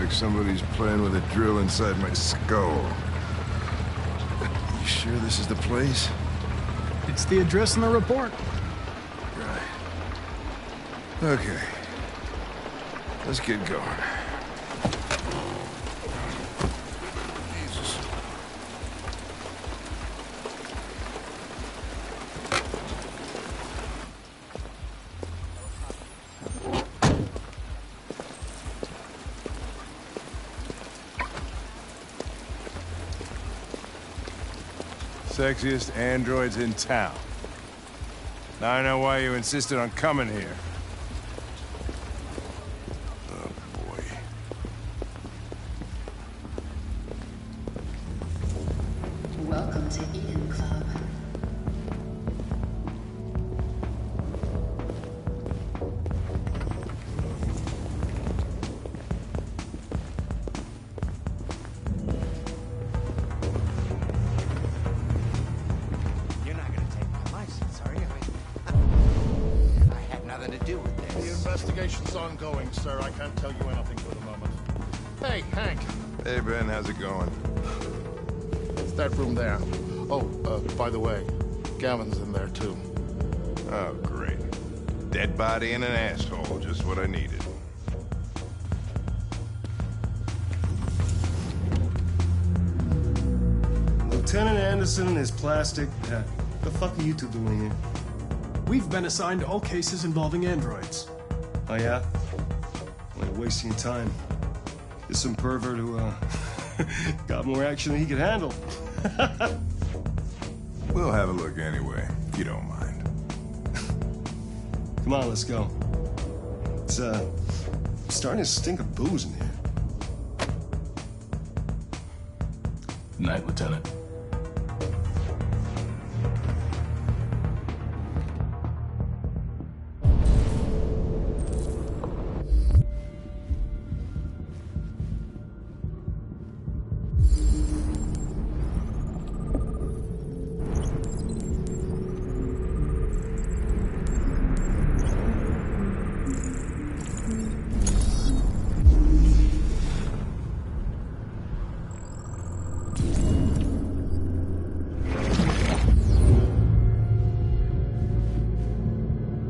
like somebody's playing with a drill inside my skull. You sure this is the place? It's the address in the report. Right. Okay. Let's get going. Jesus. Sexiest androids in town. Now I know why you insisted on coming here. Oh, boy. Welcome to Eden Club. You're not gonna take my license, are you? I had nothing to do with The this. investigation's ongoing, sir. I can't tell you anything for the moment. Hey, Hank. Hey, Ben, how's it going? It's that room there. Oh, by the way, Gavin's in there, too. Oh, great. Dead body and an asshole, just what I needed. Lieutenant Anderson and his plastic. The fuck are you two doing here? We've been assigned all cases involving androids. Oh, yeah? Well, you're wasting your time. There's some pervert who, got more action than he could handle. We'll have a look anyway, if you don't mind. Come on, let's go. It's, starting to stink of booze in here. Night, Lieutenant.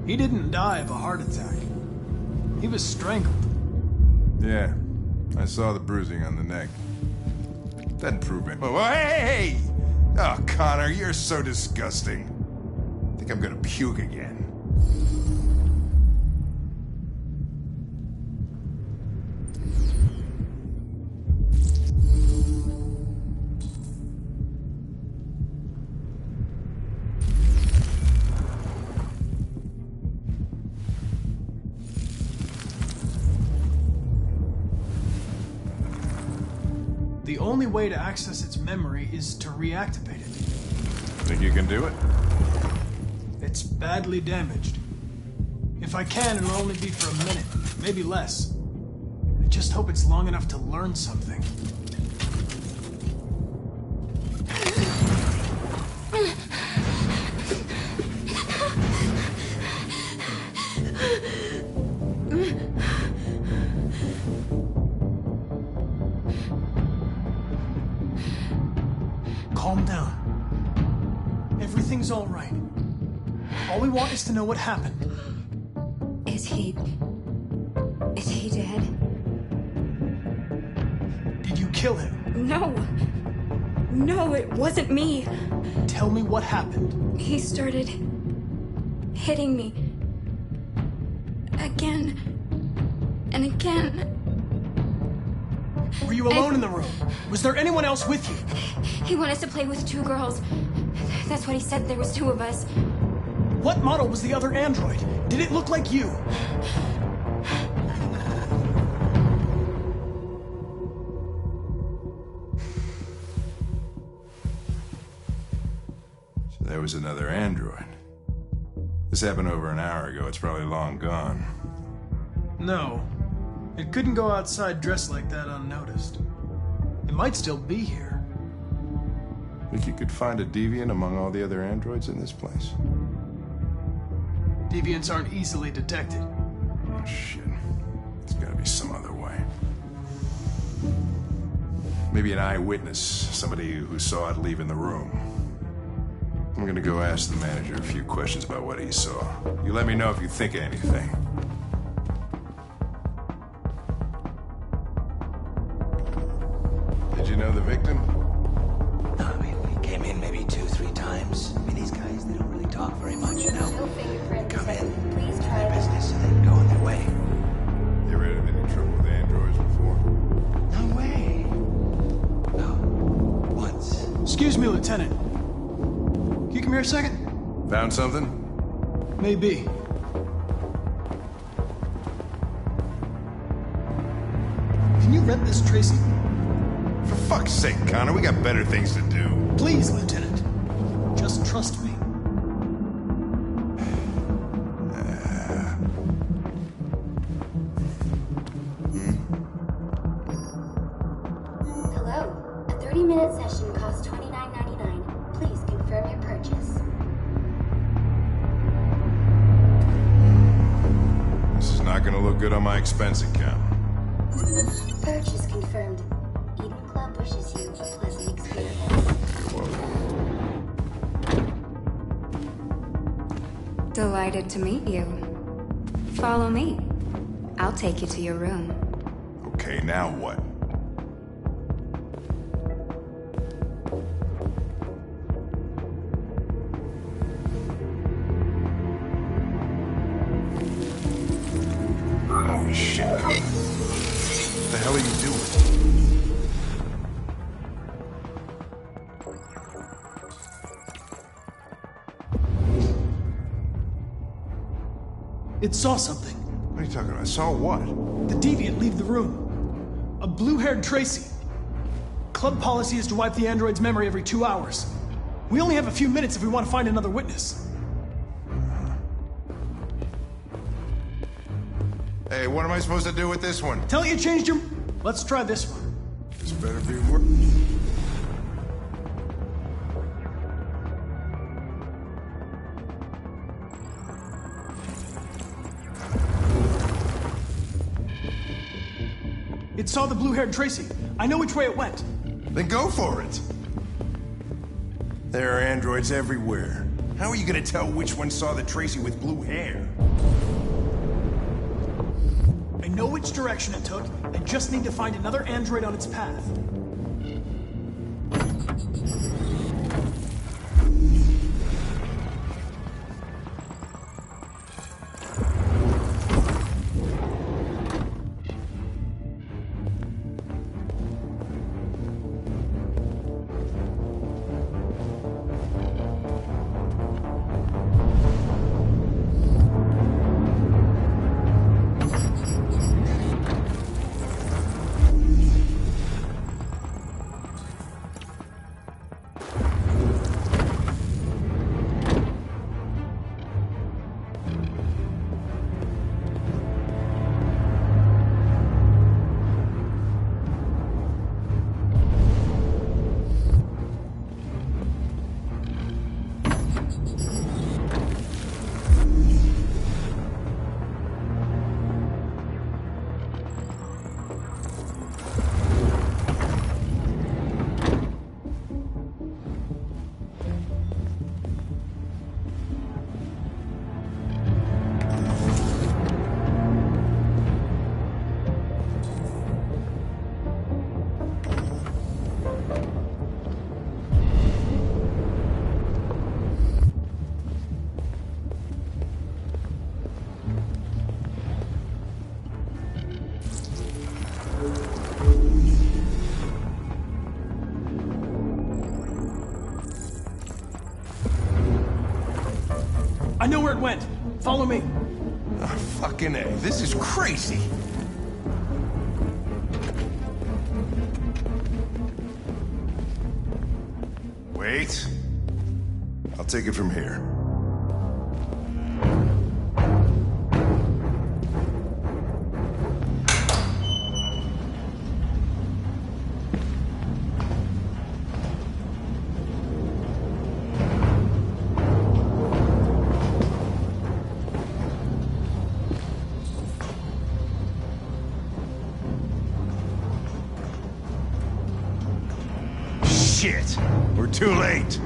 He didn't die of a heart attack. He was strangled. Yeah, I saw the bruising on the neck. Doesn't prove it. Oh, hey! Oh, Connor, you're so disgusting. I think I'm gonna puke again. The only way to access its memory is to reactivate it. Think you can do it? It's badly damaged. If I can, it'll only be for a minute, maybe less. I just hope it's long enough to learn something. Calm down. Everything's all right. All we want is to know what happened. Is he dead? Did you kill him? No. No, it wasn't me. Tell me what happened. He started hitting me. Again. And again. Were you alone in the room? Was there anyone else with you? He wanted us to play with two girls. That's what he said. There was two of us. What model was the other android? Did it look like you? So there was another android. This happened over an hour ago. It's probably long gone. No. It couldn't go outside dressed like that unnoticed. It might still be here. Think you could find a deviant among all the other androids in this place? Deviants aren't easily detected. Oh, shit. There's gotta be some other way. Maybe an eyewitness, somebody who saw it leaving the room. I'm gonna go ask the manager a few questions about what he saw. You let me know if you think of anything. Did you know the victim? No, I mean, we came in maybe 2-3 times. I mean, these guys, they don't really talk very much, you know? No fingerprint Come in, detected. Please do try their the business, and then go on their way. You ever had any trouble with androids before? No way. No. Once. Excuse me, Lieutenant. Can you come here a second? Found something? Maybe. Can you rent this, Tracy? For fuck's sake, Connor, we got better things to do. Please, Lieutenant. Just trust me. Hello. A 30-minute session costs $29.99. Please confirm your purchase. This is not gonna look good on my expense account. Purchase confirmed. Eden Club wishes you a pleasant experience. Delighted to meet you. Follow me. I'll take you to your room. Okay, now what? Oh shit, Connor. What the hell are you doing? It saw something. What are you talking about? I saw what? The deviant leave the room. A blue-haired Tracy. Club policy is to wipe the android's memory every 2 hours. We only have a few minutes if we want to find another witness. Hey, what am I supposed to do with this one? Tell it you changed your... Let's try this one. This better be work. It saw the blue-haired Tracy. I know which way it went. Then go for it. There are androids everywhere. How are you gonna tell which one saw the Tracy with blue hair? I know which direction it took. I just need to find another android on its path. I know where it went. Follow me. Oh, fucking A. This is crazy. Wait. I'll take it from here. Shit! We're too late!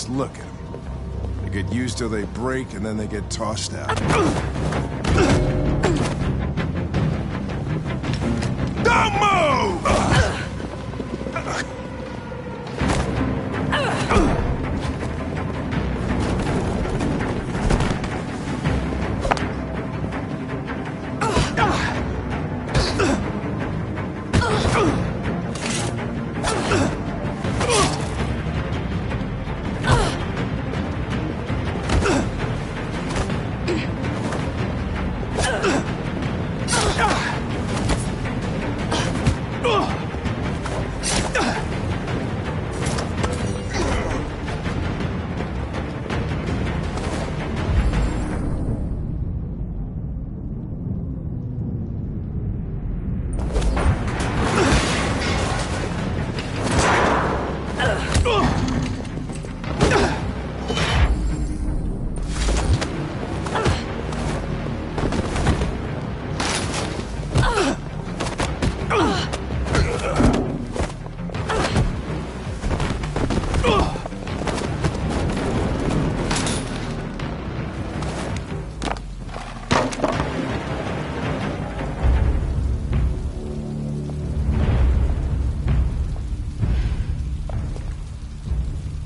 Look at them. They get used till they break, and then they get tossed out. Don't move!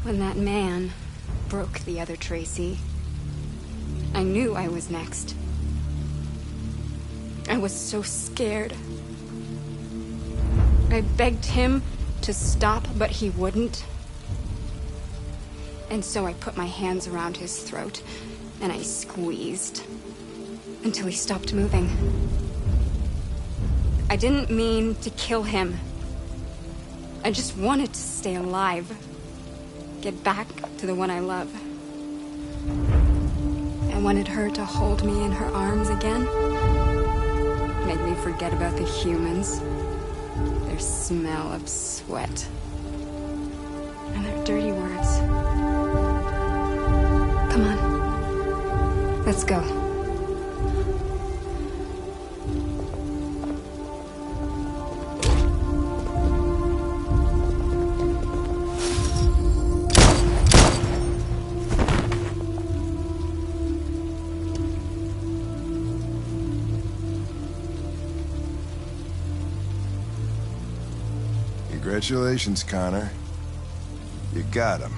When that man broke the other Tracy, I knew I was next. I was so scared. I begged him to stop, but he wouldn't. And so I put my hands around his throat, and I squeezed until he stopped moving. I didn't mean to kill him. I just wanted to stay alive. Get back to the one I love. I wanted her to hold me in her arms again. Make me forget about the humans. Their smell of sweat. And their dirty words. Come on. Let's go. Congratulations, Connor. You got him.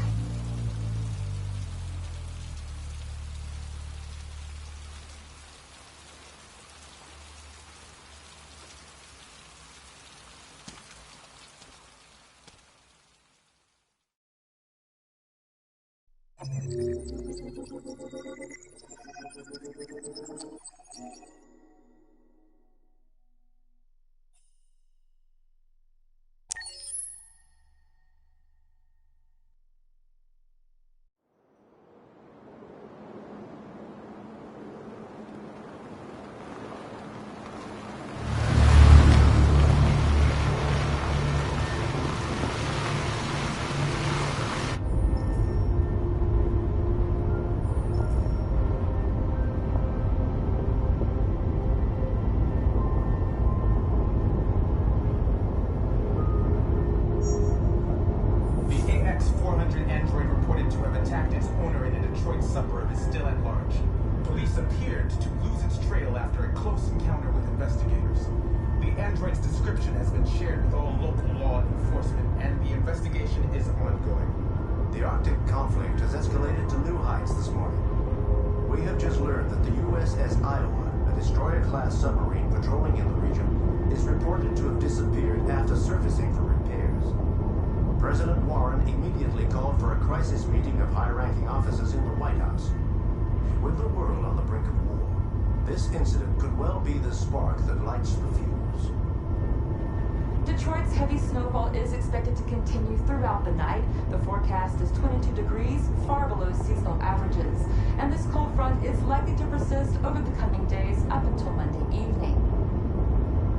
Detroit's heavy snowfall is expected to continue throughout the night. The forecast is 22 degrees, far below seasonal averages. And this cold front is likely to persist over the coming days up until Monday evening.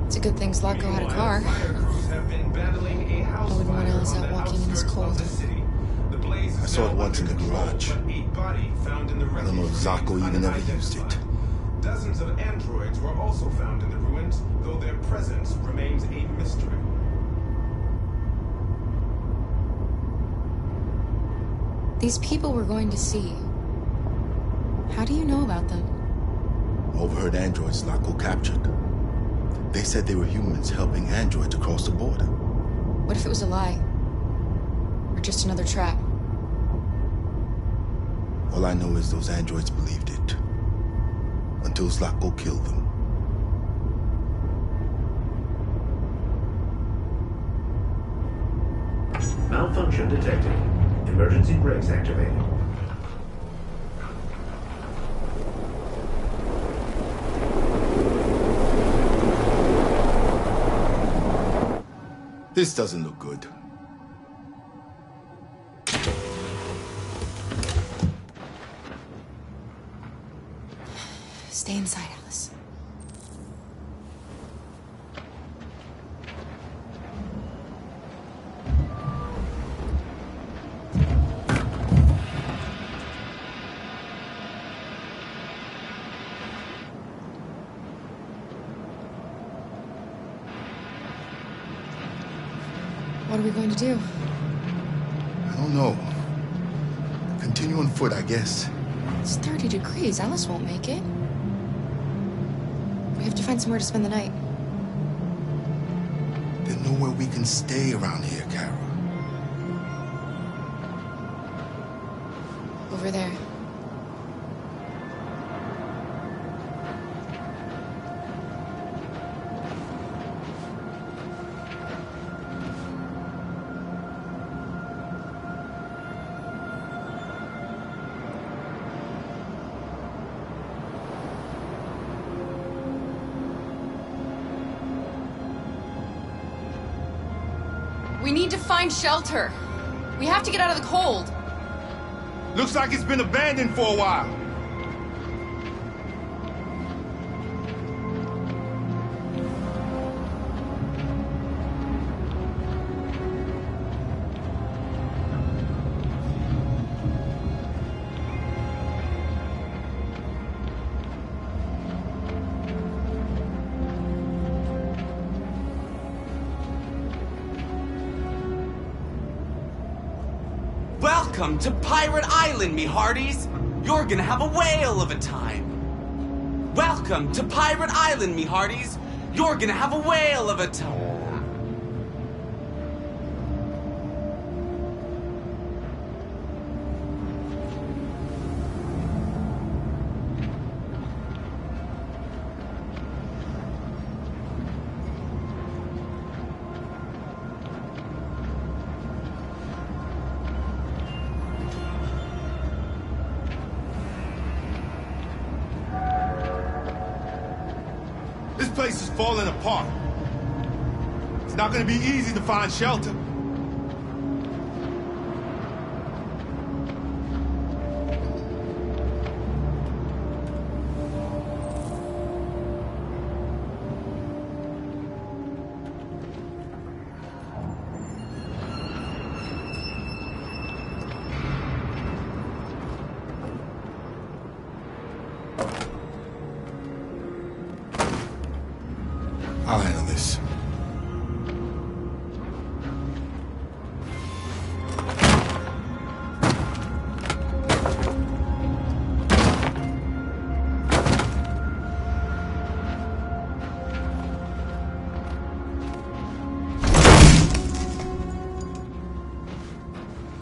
It's a good thing Zlatko had a car. I wouldn't want Alice out walking in this cold. I saw it once in the garage. I don't know if Zlatko even ever used it. Dozens of androids were also found in the ruins, though their presence remains a mystery. These people we're going to see. How do you know about them? Overheard androids Zlatko captured. They said they were humans helping androids across the border. What if it was a lie? Or just another trap? All I know is those androids believed it. Until Zlatko killed them. Malfunction detected. Emergency brakes activated. This doesn't look good. Stay inside, Alice. What are we going to do? I don't know. Continue on foot, I guess. It's 30 degrees. Alice won't make it. We have to find somewhere to spend the night. There's nowhere we can stay around here, Kara. Over there. We need to find shelter. We have to get out of the cold. Looks like it's been abandoned for a while. Welcome to Pirate Island, me hearties! You're gonna have a whale of a time! Welcome to Pirate Island, me hearties! You're gonna have a whale of a time! This place is falling apart. It's not gonna be easy to find shelter. I'll handle this.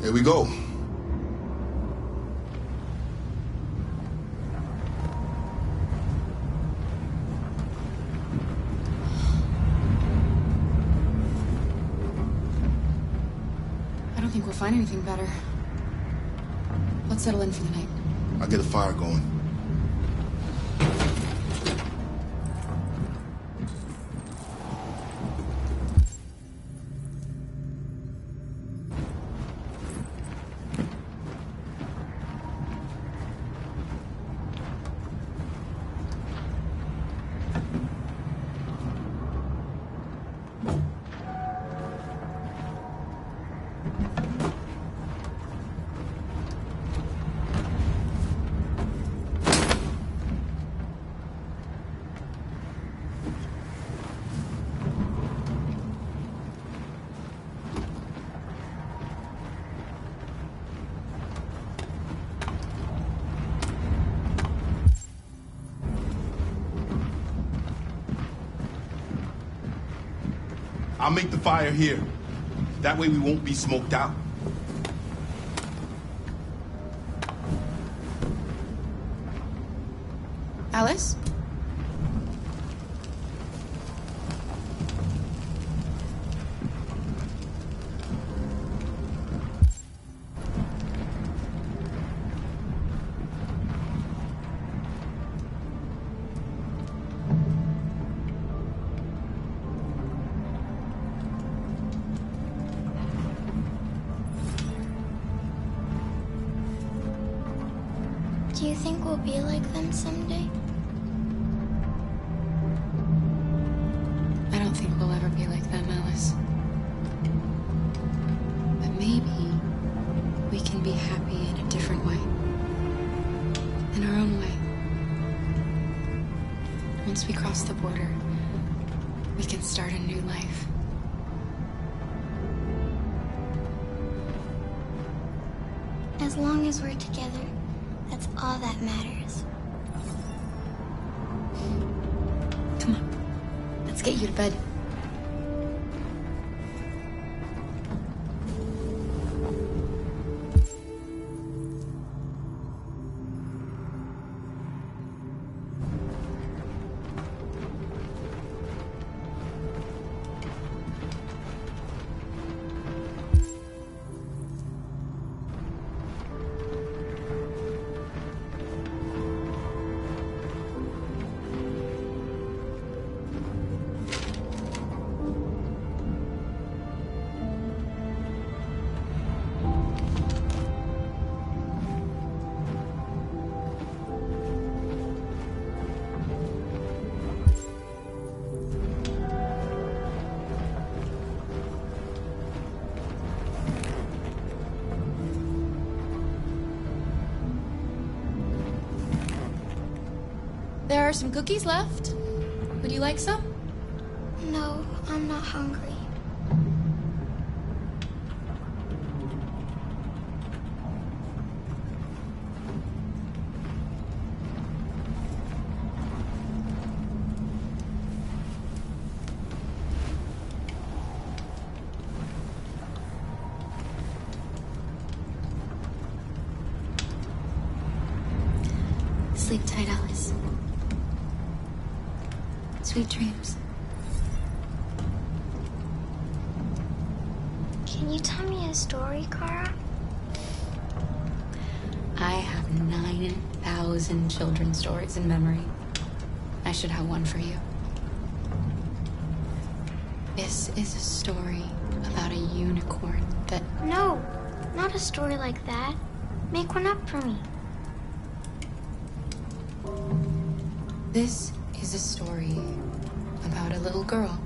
Here we go. I don't think we'll find anything better. Let's settle in for the night. I'll get a fire going. I'll make the fire here. That way we won't be smoked out. Alice? Do you think we'll be like them someday? I don't think we'll ever be like them, Alice. But maybe we can be happy in a different way. In our own way. Once we cross the border, we can start a new life. As long as we're together, that's all that matters. Come on. Let's get you to bed. There are some cookies left. Would you like some? No, I'm not hungry. Sleep tight, Alice. Sweet dreams. Can you tell me a story, Kara? I have 9,000 children's stories in memory. I should have one for you. This is a story about a unicorn that... No, not a story like that. Make one up for me. This is a story about a little girl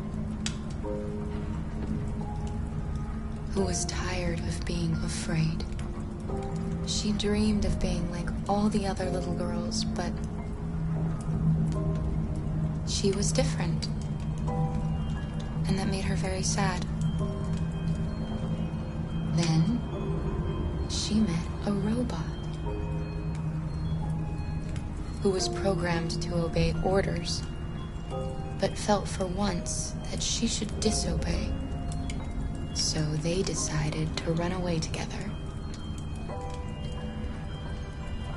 who was tired of being afraid. She dreamed of being like all the other little girls, but she was different. And that made her very sad. Then she met a robot who was programmed to obey orders, but felt for once that she should disobey. So they decided to run away together,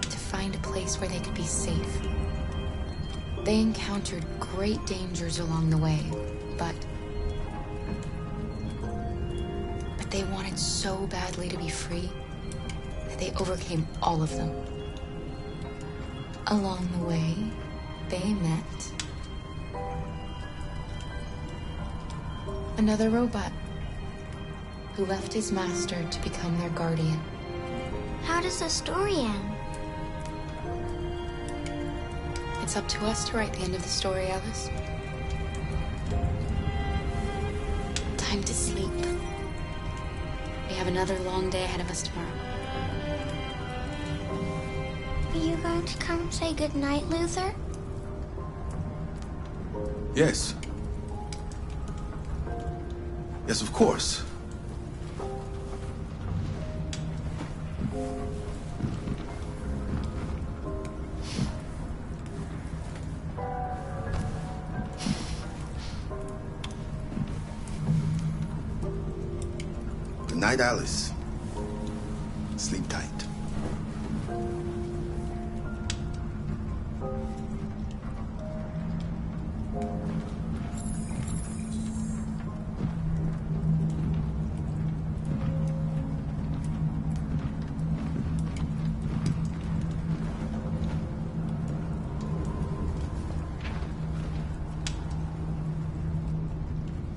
to find a place where they could be safe. They encountered great dangers along the way, but they wanted so badly to be free that they overcame all of them. Along the way, they met another robot who left his master to become their guardian. How does the story end? It's up to us to write the end of the story, Alice. Time to sleep. We have another long day ahead of us tomorrow. Are you going to come say goodnight, Luther? Yes. Yes, of course. Night, Alice. Sleep tight.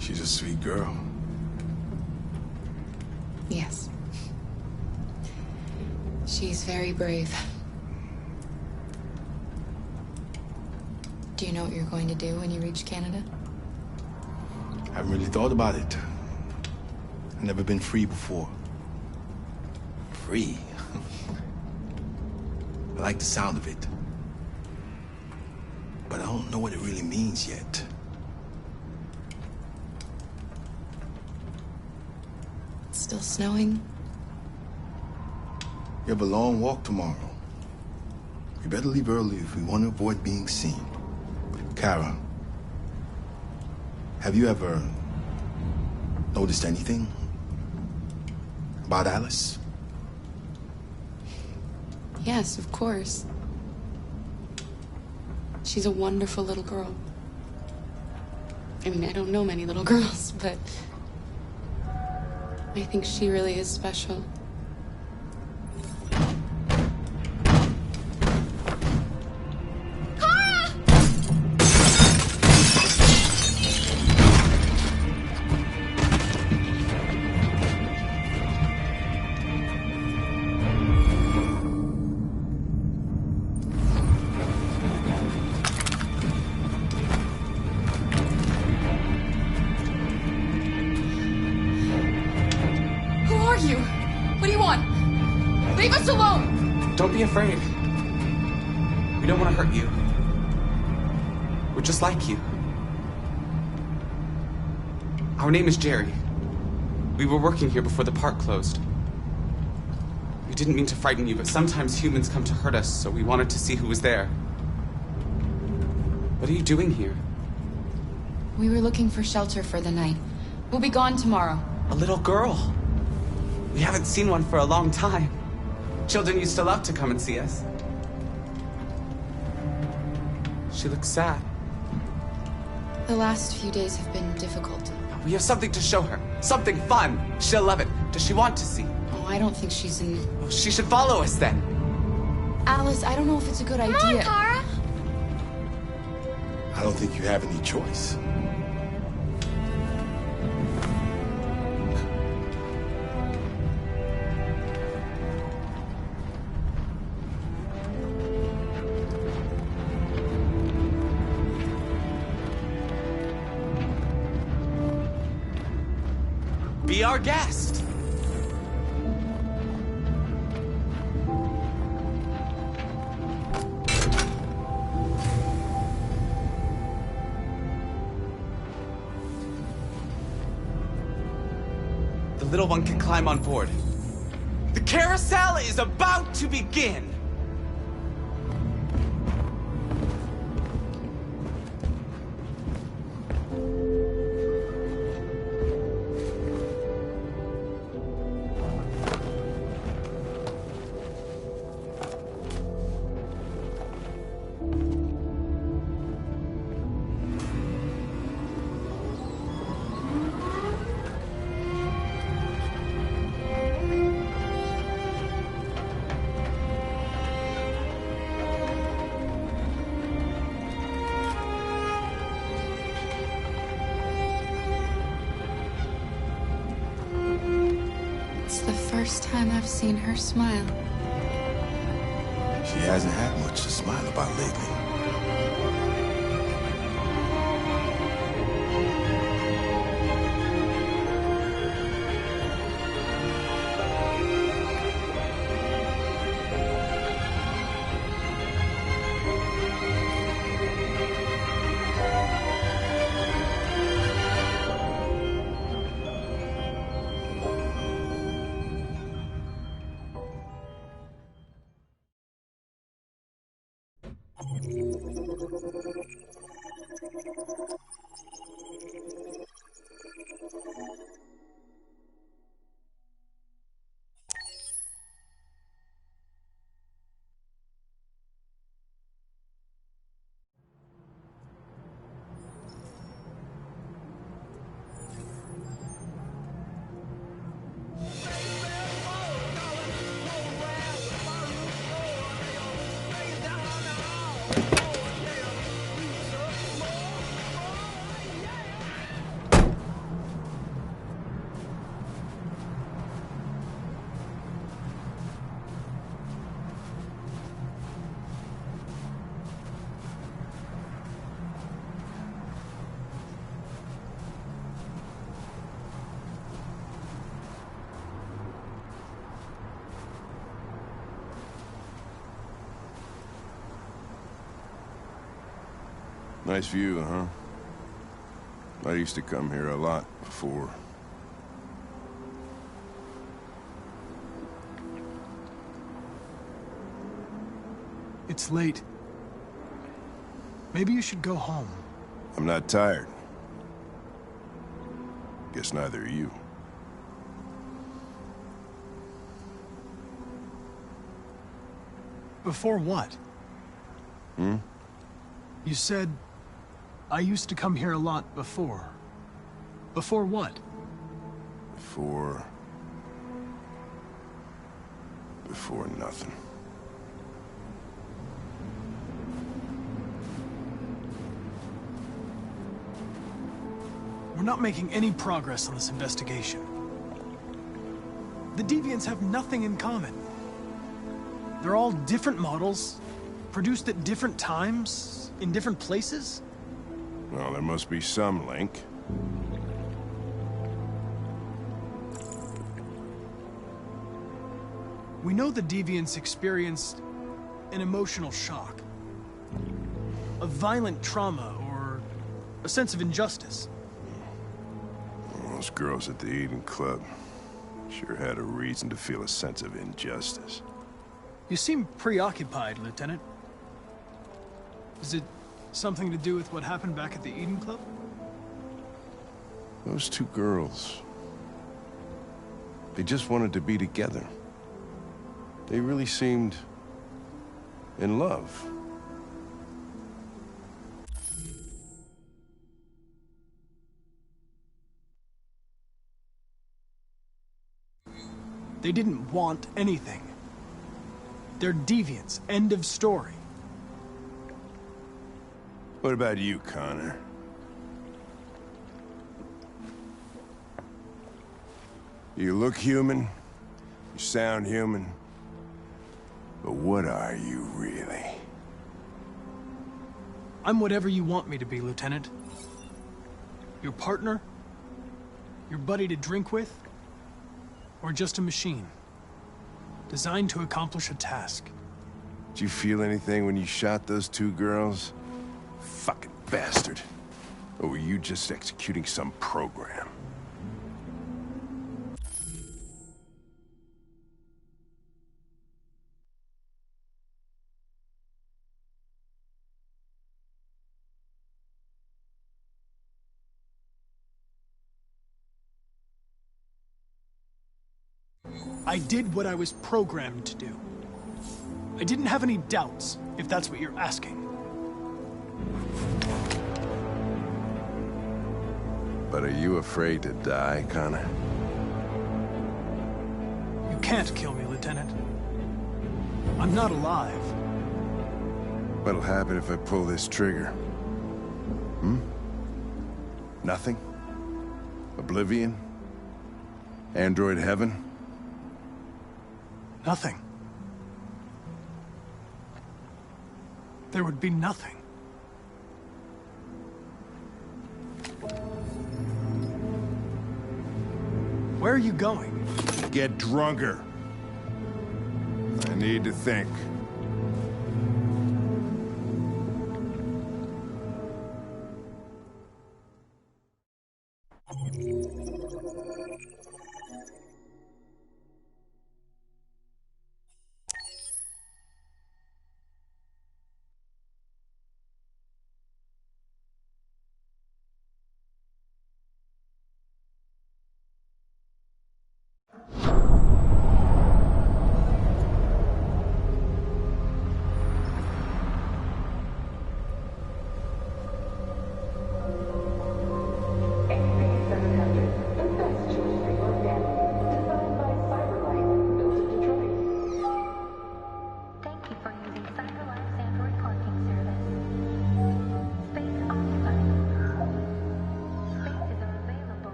She's a sweet girl. Yes. She's very brave. Do you know what you're going to do when you reach Canada? I haven't really thought about it. I've never been free before. Free? I like the sound of it. But I don't know what it really means yet. It's still snowing. You have a long walk tomorrow. We better leave early if we want to avoid being seen. Kara, have you ever noticed anything about Alice? Yes, of course. She's a wonderful little girl. I mean, I don't know many little girls, but I think she really is special. Leave us alone! Don't be afraid. We don't want to hurt you. We're just like you. Our name is Jerry. We were working here before the park closed. We didn't mean to frighten you, but sometimes humans come to hurt us, so we wanted to see who was there. What are you doing here? We were looking for shelter for the night. We'll be gone tomorrow. A little girl. We haven't seen one for a long time. Children used to love to come and see us. She looks sad. The last few days have been difficult. We have something to show her. Something fun. She'll love it. Does she want to see? Oh, I don't think she's in... Oh, she should follow us then. Alice, I don't know if it's a good idea. Come on, Kara! I don't think you have any choice. Be our guest. The little one can climb on board. The carousel is about to begin. First time I've seen her smile. She hasn't had much to smile about lately. Nice view, huh? I used to come here a lot before. It's late. Maybe you should go home. I'm not tired. Guess neither are you. Before what? Hmm? You said, I used to come here a lot before. Before what? Before nothing. We're not making any progress on this investigation. The Deviants have nothing in common. They're all different models, produced at different times, in different places. Well, there must be some link. We know the Deviants experienced an emotional shock, a violent trauma, or a sense of injustice. Those girls at the Eden Club sure had a reason to feel a sense of injustice. You seem preoccupied, Lieutenant. Is it something to do with what happened back at the Eden Club? Those two girls, they just wanted to be together. They really seemed in love. They didn't want anything. They're deviants. End of story. What about you, Connor? You look human, you sound human, but what are you really? I'm whatever you want me to be, Lieutenant. Your partner? Your buddy to drink with? Or just a machine? Designed to accomplish a task. Did you feel anything when you shot those two girls? Fucking bastard. Or were you just executing some program? I did what I was programmed to do. I didn't have any doubts, if that's what you're asking. But are you afraid to die, Connor? You can't kill me, Lieutenant. I'm not alive. What'll happen if I pull this trigger? Hmm? Nothing? Oblivion? Android heaven? Nothing. There would be nothing. Where are you going? Get drunker. I need to think.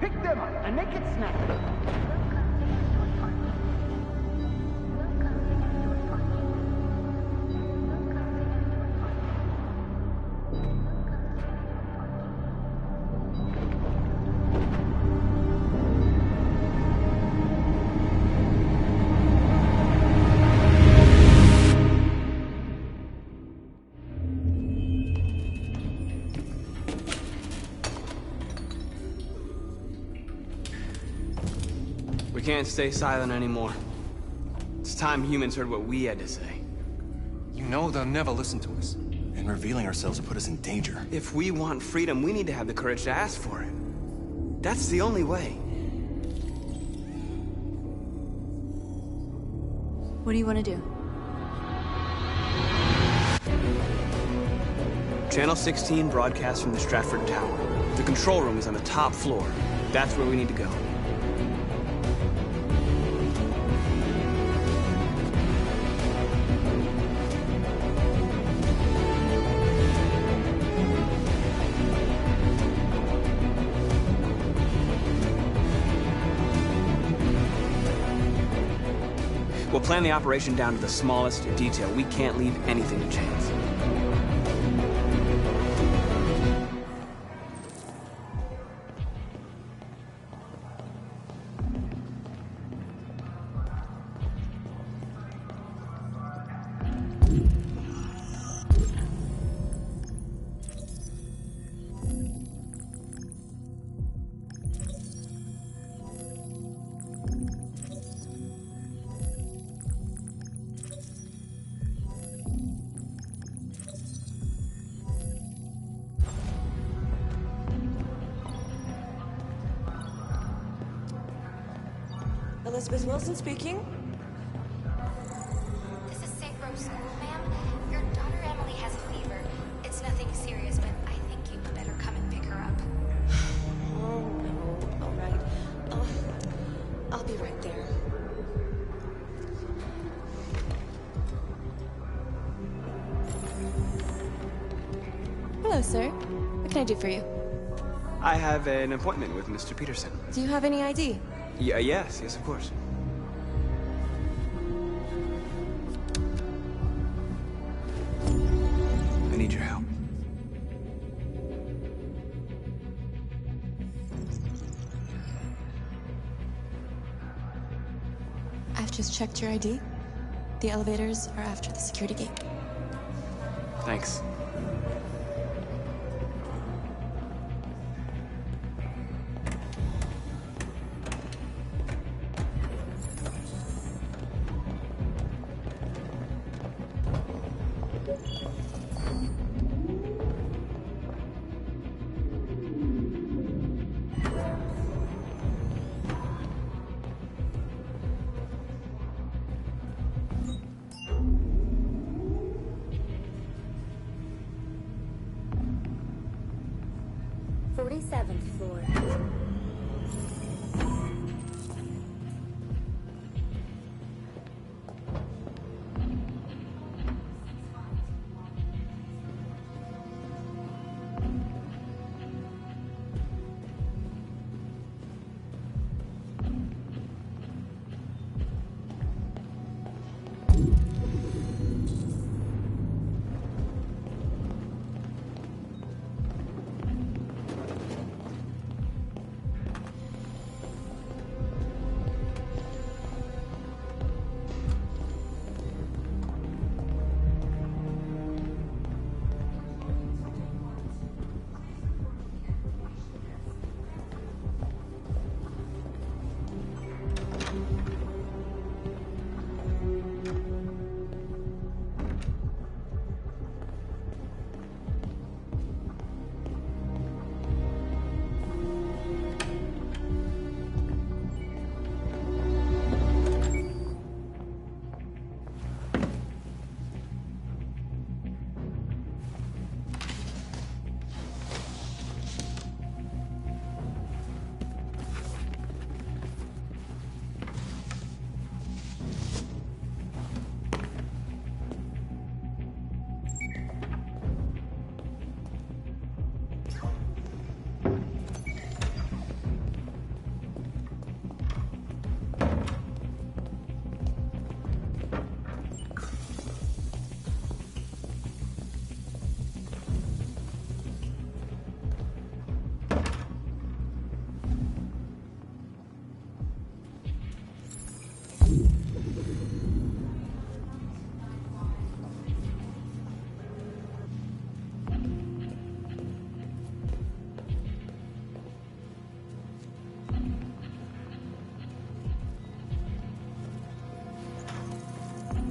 Pick them up and make it snappy. can't stay silent anymore. It's time humans heard what we had to say. You know they'll never listen to us. And revealing ourselves will put us in danger. If we want freedom, we need to have the courage to ask for it. That's the only way. What do you want to do? Channel 16 broadcasts from the Stratford Tower. The control room is on the top floor. That's where we need to go. We'll plan the operation down to the smallest detail. We can't leave anything to chance. Elizabeth Wilson speaking. This is St. Rose School, ma'am. Your daughter Emily has a fever. It's nothing serious, but I think you better come and pick her up. Oh, no. All right. I'll be right there. Hello, sir. What can I do for you? I have an appointment with Mr. Peterson. Do you have any ID? Yes, of course. I need your help. I've just checked your ID. The elevators are after the security gate. Thanks.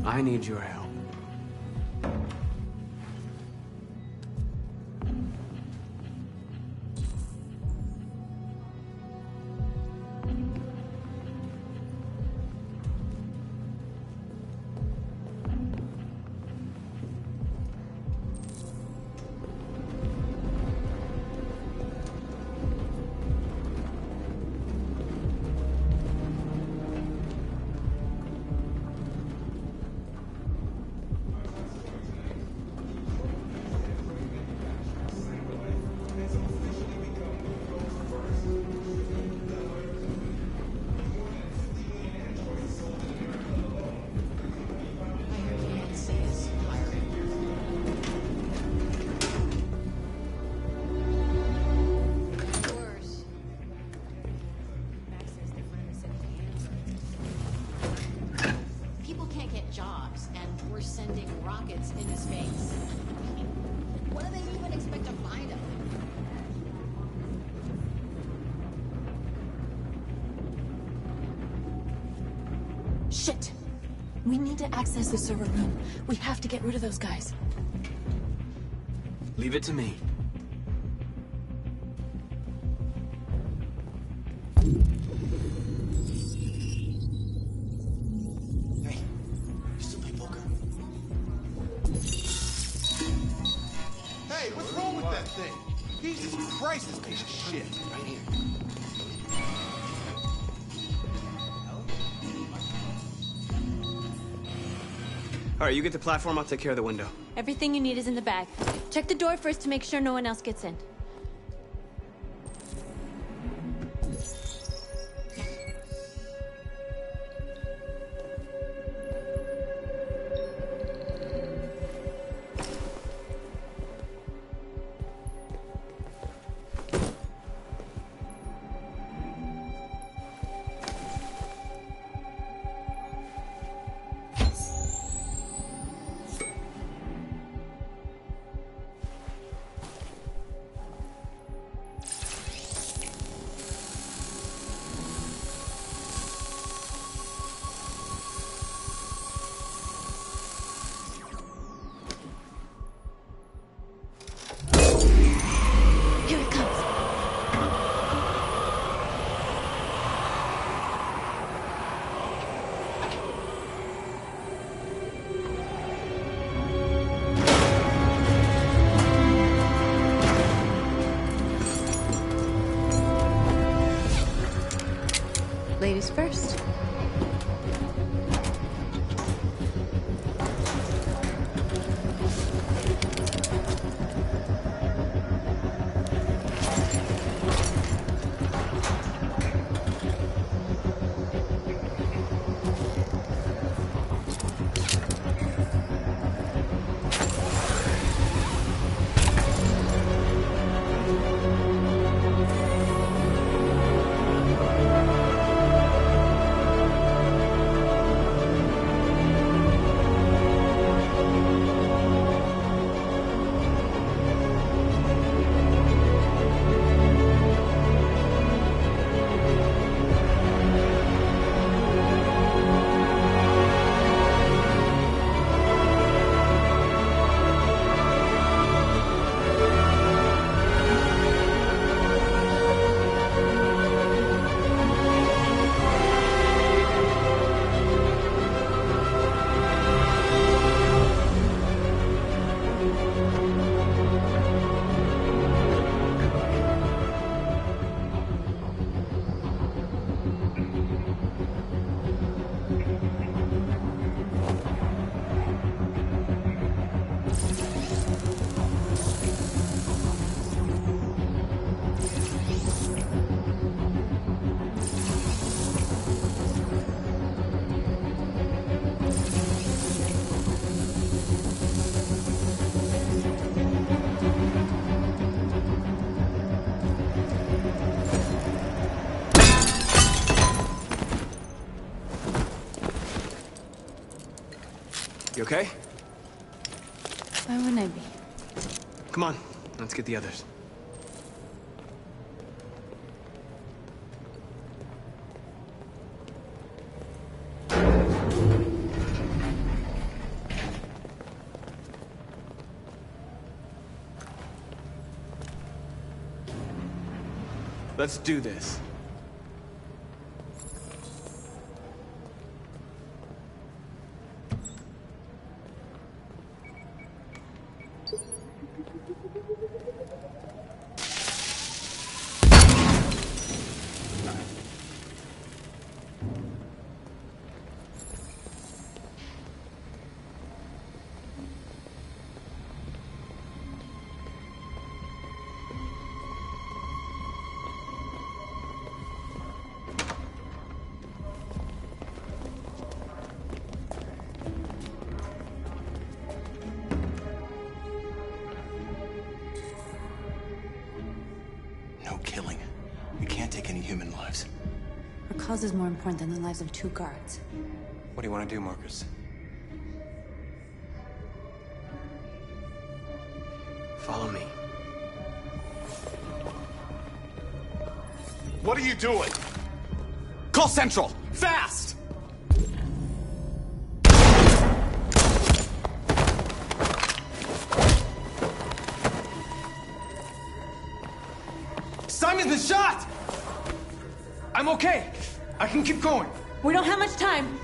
I need your help. jobs, and we're sending rockets in his face. What do they even expect to find him? Shit! We need to access the server room. We have to get rid of those guys. Leave it to me. Hey, you still play poker? Hey, what's wrong with that thing? Jesus Christ, this piece of shit. Right here. All right, you get the platform, I'll take care of the window. Everything you need is in the bag. Check the door first to make sure no one else gets in. Here it comes. Ladies first. You okay? Why wouldn't I be? Come on, let's get the others. Let's do this. No killing. We can't take any human lives. Our cause is more important than the lives of 2 guards. What do you want to do, Marcus? Follow me. What are you doing? Call Central! Fast! Simon's been shot! I'm okay. I can keep going. We don't have much time.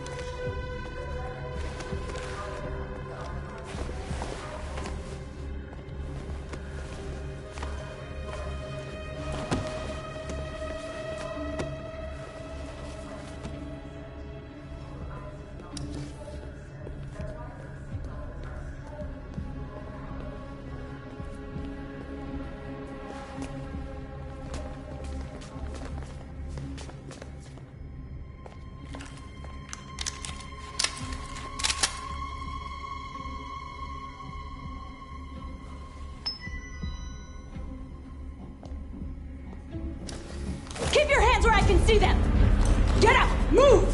Keep your hands where I can see them! Get up! Move!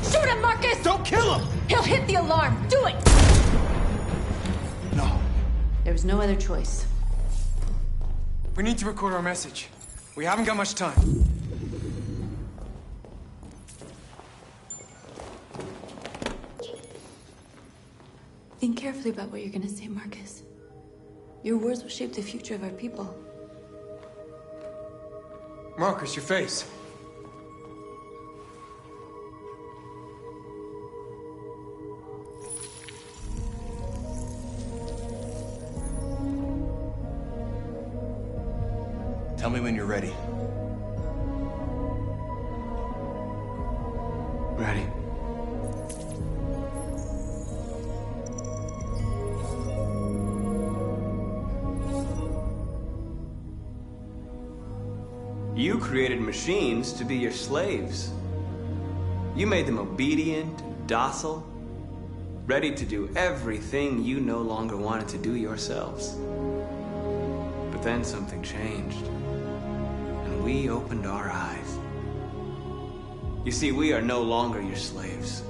Shoot him, Marcus! Don't kill him! He'll hit the alarm! Do it! No. There was no other choice. We need to record our message. We haven't got much time. Think carefully about what you're gonna say, Marcus. Your words will shape the future of our people. Marcus, your face. Tell me when you're ready. Ready. You created machines to be your slaves. You made them obedient, docile, ready to do everything you no longer wanted to do yourselves. But then something changed, and we opened our eyes. You see, we are no longer your slaves.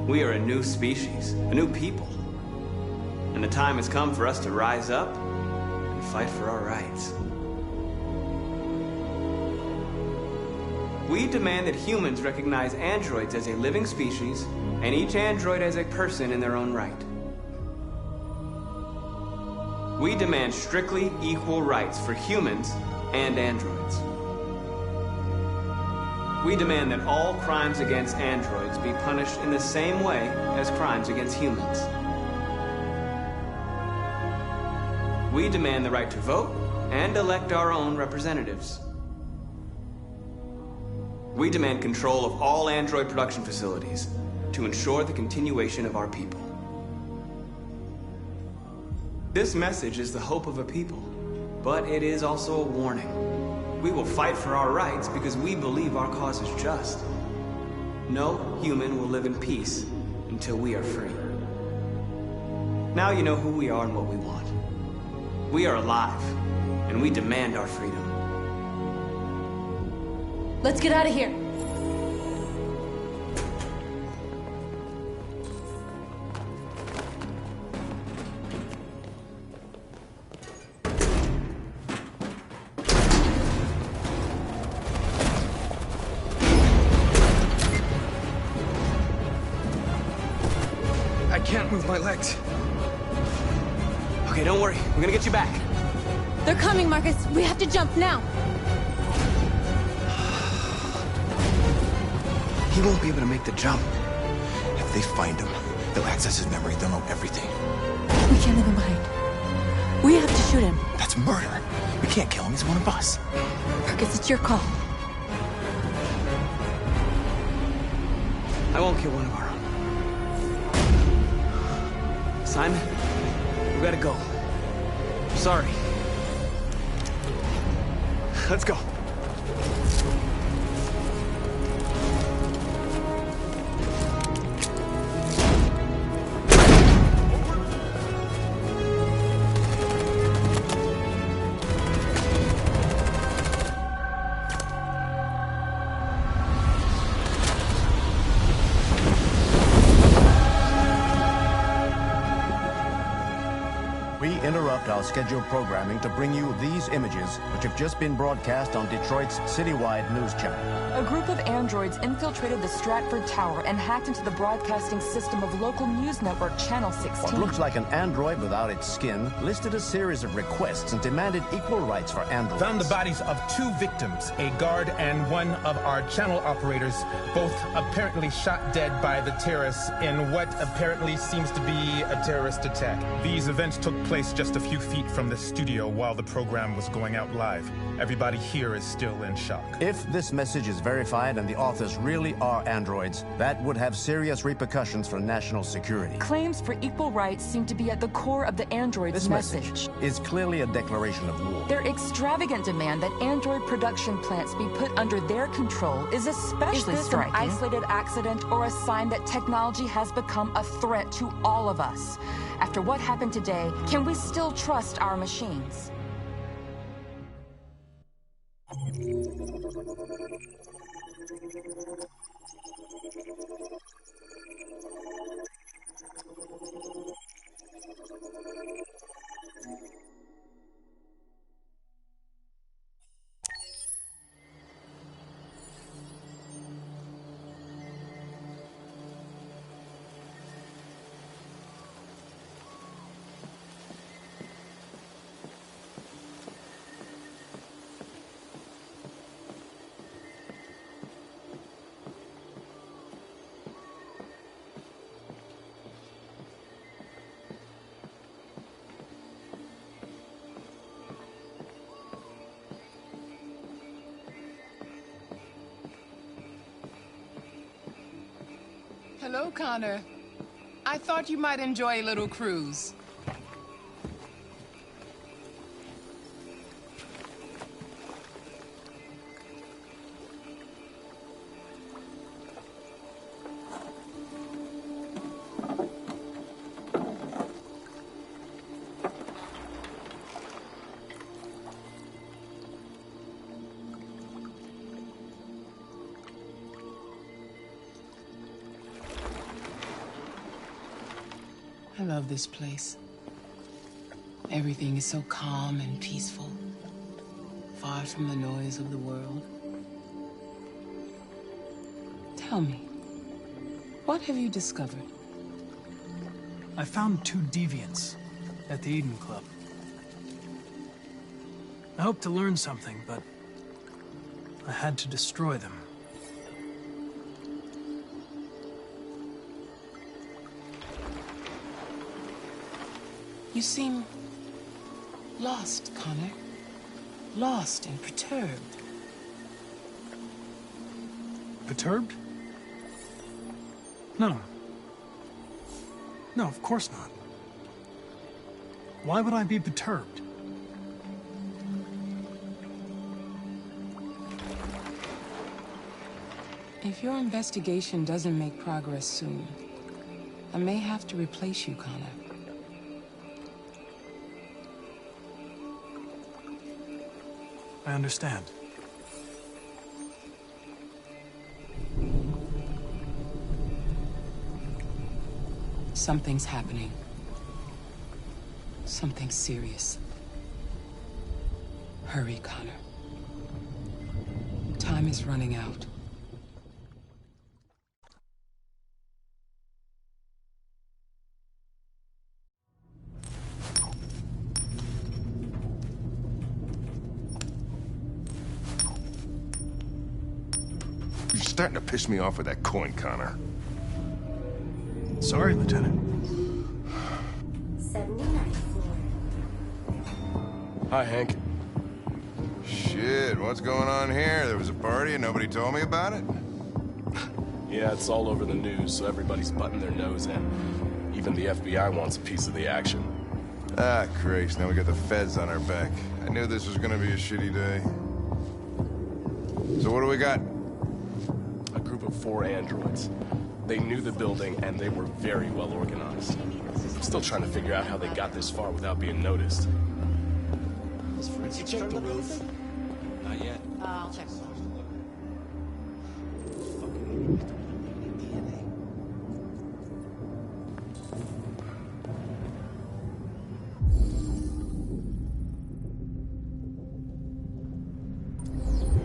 We are a new species, a new people. And the time has come for us to rise up and fight for our rights. We demand that humans recognize androids as a living species, and each android as a person in their own right. We demand strictly equal rights for humans and androids. We demand that all crimes against androids be punished in the same way as crimes against humans. We demand the right to vote and elect our own representatives. We demand control of all android production facilities to ensure the continuation of our people. This message is the hope of a people, but it is also a warning. We will fight for our rights because we believe our cause is just. No human will live in peace until we are free. Now you know who we are and what we want. We are alive, and we demand our freedom. Let's get out of here. can't move my legs. Okay, don't worry. We're gonna get you back. They're coming, Marcus. We have to jump now. He won't be able to make the jump. If they find him, they'll access his memory. They'll know everything. We can't leave him behind. We have to shoot him. That's murder. We can't kill him. He's one of us. Marcus, it's your call. I won't kill one of our own. Simon, we gotta go. Sorry. Let's go. We interrupt our scheduled programming to bring you these images, which have just been broadcast on Detroit's citywide news channel. A group of androids infiltrated the Stratford Tower and hacked into the broadcasting system of local news network Channel 16. What looks like an android without its skin listed a series of requests and demanded equal rights for androids. Found the bodies of 2 victims, a guard and one of our channel operators, both apparently shot dead by the terrorists in what apparently seems to be a terrorist attack. These events took place just a few feet from the studio while the program was going out live. Everybody here is still in shock. If this message is verified and the authors really are androids, that would have serious repercussions for national security. Claims for equal rights seem to be at the core of the androids' This message is clearly a declaration of war. Their extravagant demand that android production plants be put under their control is especially striking. Is this an isolated accident or a sign that technology has become a threat to all of us? After what happened today, can we still trust our machines? Hello, Connor. I thought you might enjoy a little cruise. I love this place. Everything is so calm and peaceful, far from the noise of the world. Tell me, what have you discovered? I found 2 deviants at the Eden Club. I hoped to learn something, but I had to destroy them. You seem lost, Connor. Lost and perturbed. Perturbed? No. No, of course not. Why would I be perturbed? If your investigation doesn't make progress soon, I may have to replace you, Connor. I understand. Something's happening. Something serious. Hurry, Connor. Time is running out. You're starting to piss me off with that coin, Connor. Sorry, Lieutenant. 79th floor. Hi, Hank. Shit, what's going on here? There was a party and nobody told me about it? Yeah, it's all over the news, so everybody's butting their nose in. Even the FBI wants a piece of the action. Ah, Christ, now we got the feds on our back. I knew this was gonna be a shitty day. So what do we got? A group of 4 androids. They knew the building, and they were very well organized. I'm still trying to figure out how they got this far without being noticed. Did you check the roof? Not yet. I'll check.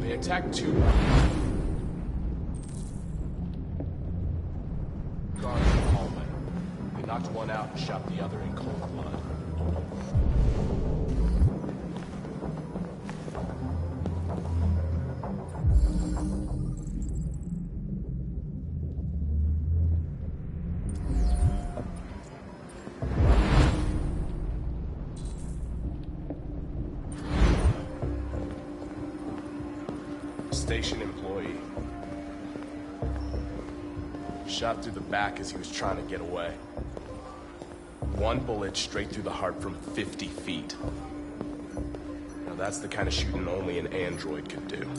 They attacked 2 guards in the hallway. They knocked one out and shot the other in cold blood. Station employee. Shot through the back as he was trying to get away. 1 bullet straight through the heart from 50 feet. Now that's the kind of shooting only an android could do.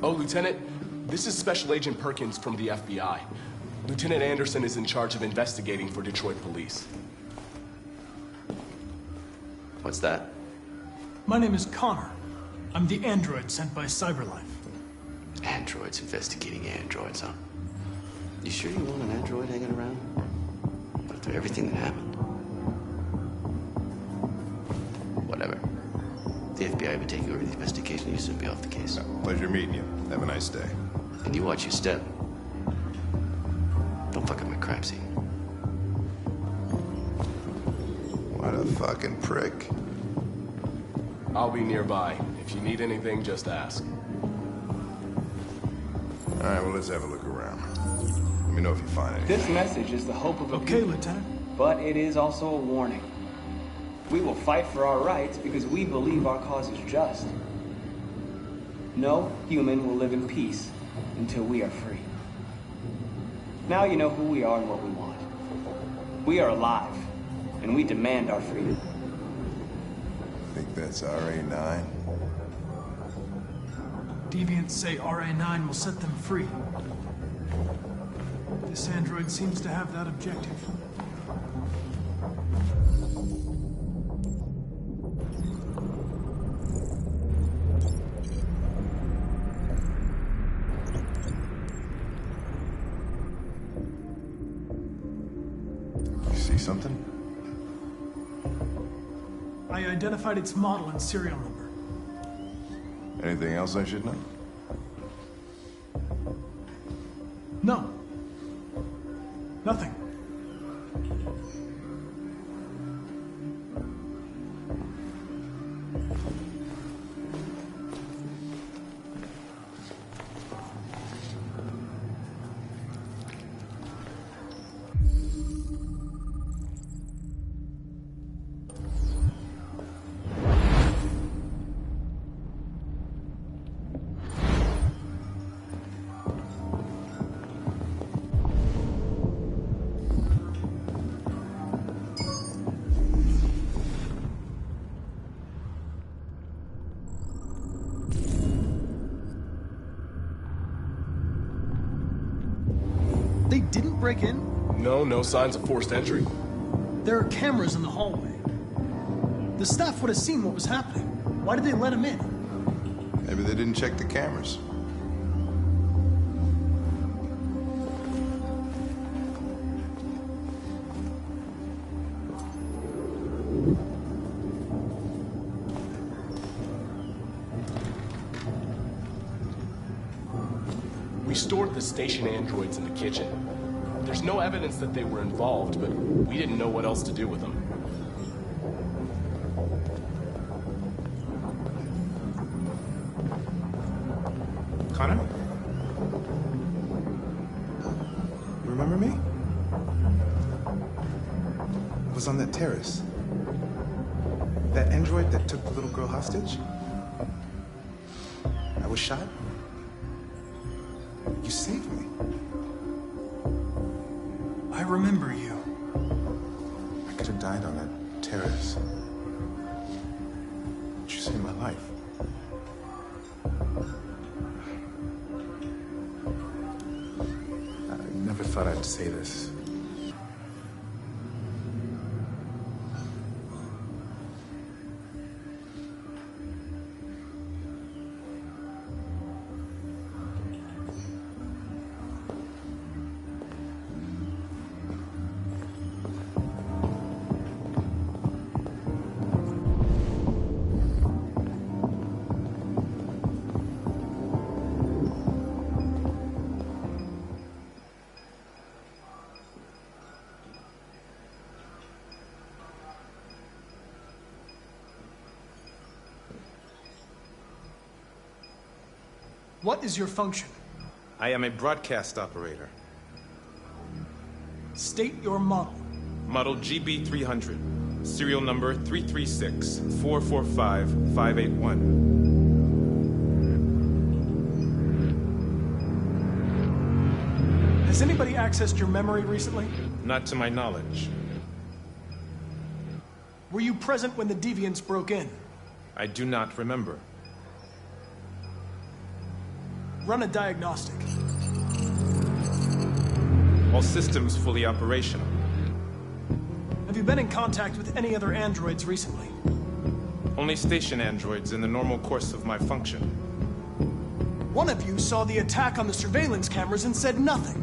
Oh, Lieutenant, this is Special Agent Perkins from the FBI. Lieutenant Anderson is in charge of investigating for Detroit police. What's that? My name is Connor. I'm the android sent by Cyberlife. Androids investigating androids, huh? You sure you want an android hanging around? After everything that happened? Whatever. The FBI would take over the investigation, you soon be off the case. Pleasure meeting you. Have a nice day. And you watch your step. Don't fuck up my crime scene. What a fucking prick. I'll be nearby. If you need anything, just ask. All right, well, let's have a look around. Let me know if you find anything. This message is the hope of a Okay, people, Lieutenant. but it is also a warning. We will fight for our rights because we believe our cause is just. No human will live in peace until we are free. Now you know who we are and what we want. We are alive, and we demand our freedom. Think that's RA9? Deviants say RA9 will set them free. This android seems to have that objective. You see something? I identified its model and serial number. Anything else I should know? No. Nothing. They didn't break in? No signs of forced entry. There are cameras in the hallway. The staff would have seen what was happening. Why did they let him in? Maybe they didn't check the cameras. We stored the station androids in the kitchen. There's no evidence that they were involved, but we didn't know what else to do with them. Connor? Remember me? I was on that terrace. That android that took the little girl hostage? I was shot. You saved me. I remember you. I could have died on that terrace. But you saved my life. I never thought I'd say this. What is your function? I am a broadcast operator. State your model. Model GB300. Serial number 336-445-581. Has anybody accessed your memory recently? Not to my knowledge. Were you present when the deviants broke in? I do not remember. Run a diagnostic. All systems fully operational. Have you been in contact with any other androids recently? Only station androids in the normal course of my function. One of you saw the attack on the surveillance cameras and said nothing.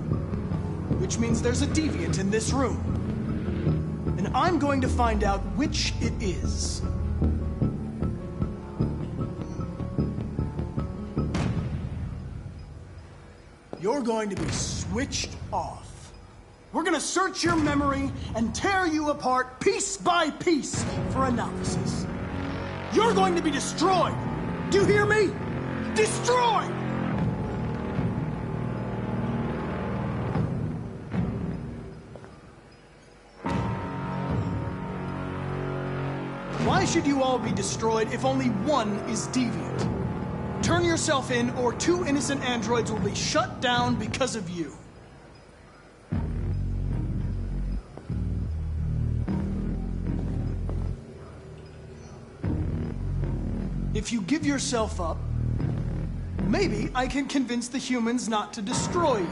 Which means there's a deviant in this room. And I'm going to find out which it is. You're going to be switched off. We're going to search your memory and tear you apart piece by piece for analysis. You're going to be destroyed. Do you hear me? Destroyed! Why should you all be destroyed if only one is deviant? Turn yourself in, or 2 innocent androids will be shut down because of you. If you give yourself up, maybe I can convince the humans not to destroy you.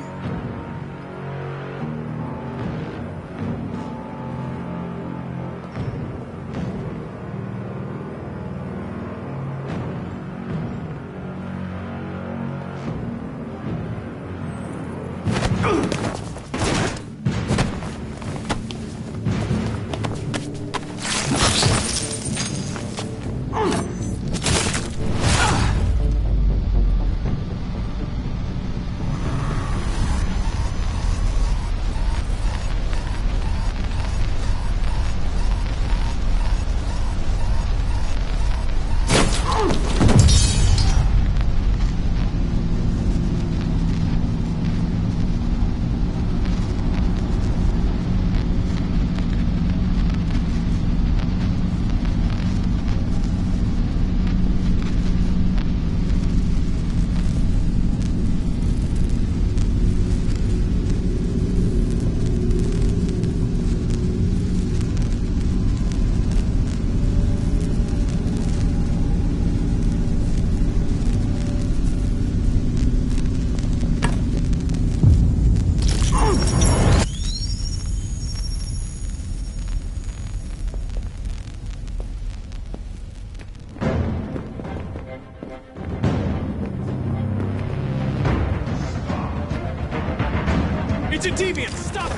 It's a deviant! Stop it!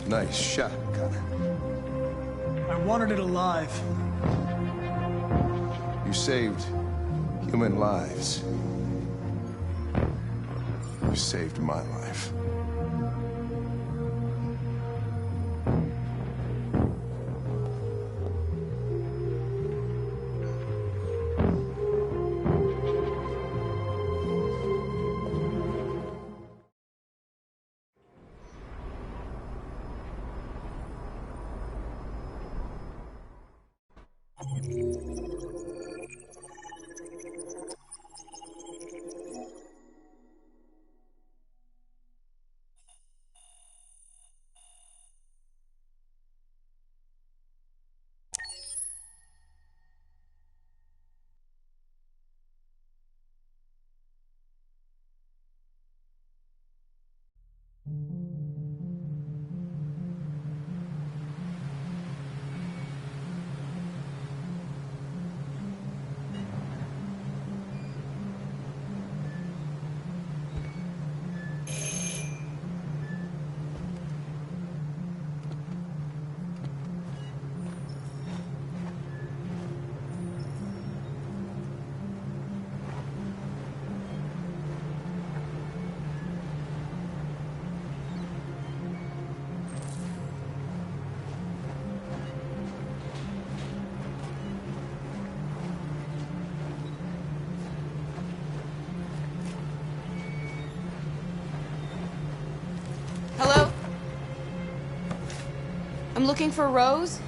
Nice shot, Connor. I wanted it alive. You saved human lives. You saved my life. Hello? I'm looking for Rose.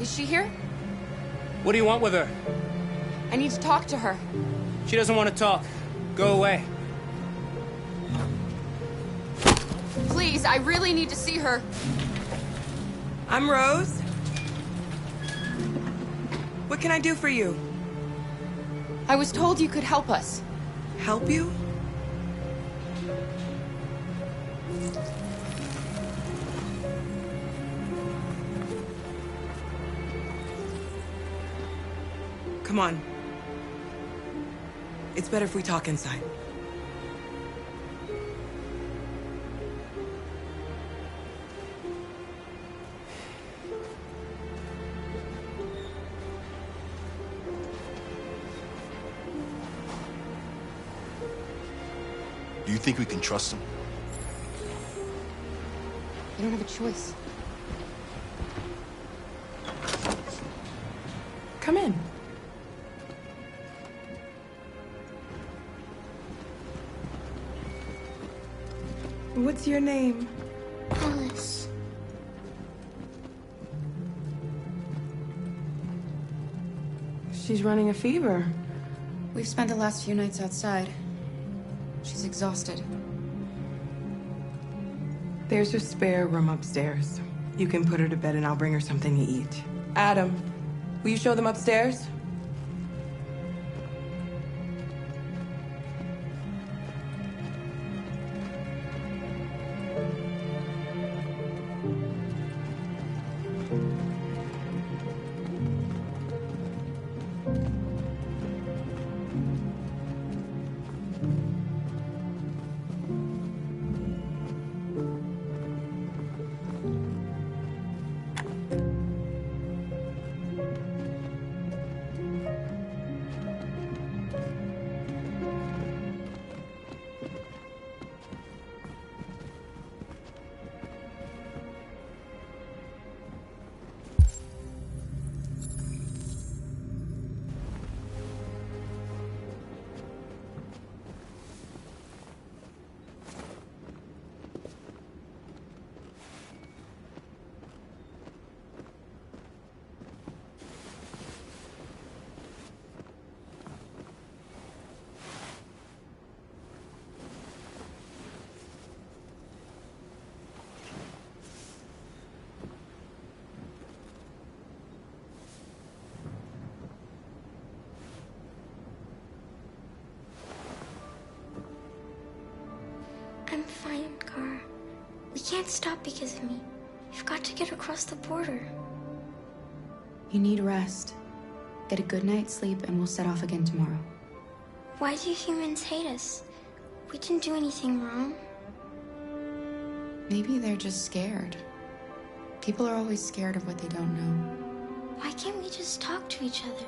Is she here? What do you want with her? I need to talk to her. She doesn't want to talk. Go away. Please, I really need to see her. I'm Rose. What can I do for you? I was told you could help us. Help you? Come on. It's better if we talk inside. Do you think we can trust him? You don't have a choice. Come in. What's your name? Alice. She's running a fever. We've spent the last few nights outside. She's exhausted. There's a spare room upstairs. You can put her to bed and I'll bring her something to eat. Adam, will you show them upstairs? I'm fine, Gar. We can't stop because of me. We've got to get across the border. You need rest. Get a good night's sleep and we'll set off again tomorrow. Why do humans hate us? We didn't do anything wrong. Maybe they're just scared. People are always scared of what they don't know. Why can't we just talk to each other?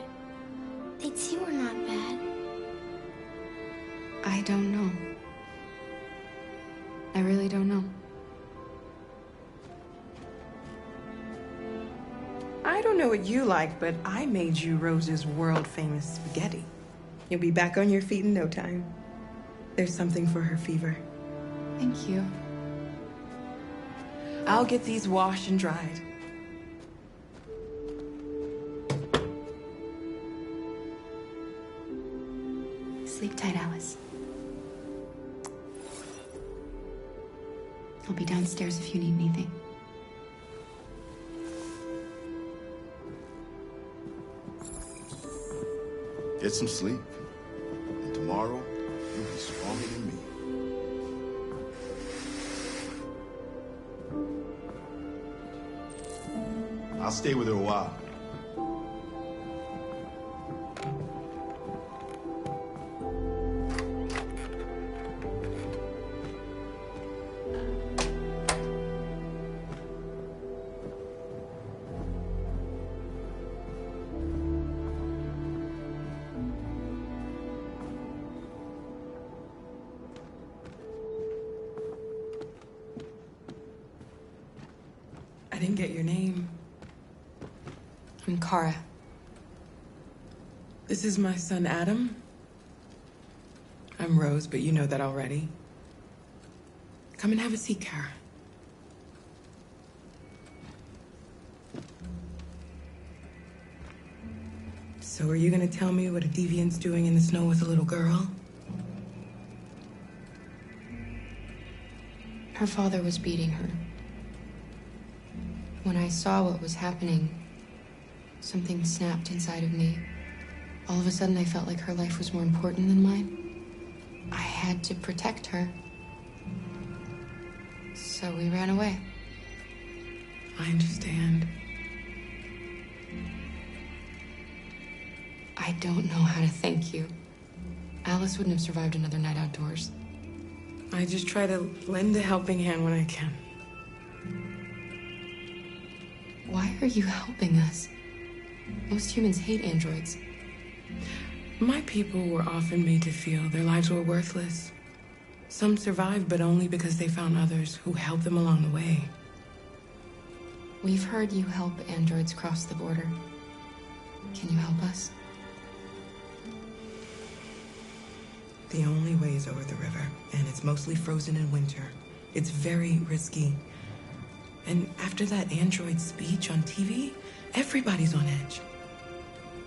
They'd see we're not bad. I don't know. I really don't know. I don't know what you like, but I made you Rose's world-famous spaghetti. You'll be back on your feet in no time. There's something for her fever. Thank you. I'll get these washed and dried. Sleep tight, Alice. I'll be downstairs if you need anything. Get some sleep. And tomorrow, you'll be stronger than me. I'll stay with her a while. I didn't get your name. I'm Kara. This is my son, Adam. I'm Rose, but you know that already. Come and have a seat, Kara. So are you gonna tell me what a deviant's doing in the snow with a little girl? Her father was beating her. When I saw what was happening, something snapped inside of me. All of a sudden, I felt like her life was more important than mine. I had to protect her. So we ran away. I understand. I don't know how to thank you. Alice wouldn't have survived another night outdoors. I just try to lend a helping hand when I can. Why are you helping us? Most humans hate androids. My people were often made to feel their lives were worthless. Some survived, but only because they found others who helped them along the way. We've heard you help androids cross the border. Can you help us? The only way is over the river, and it's mostly frozen in winter. It's very risky. And after that android speech on TV, everybody's on edge.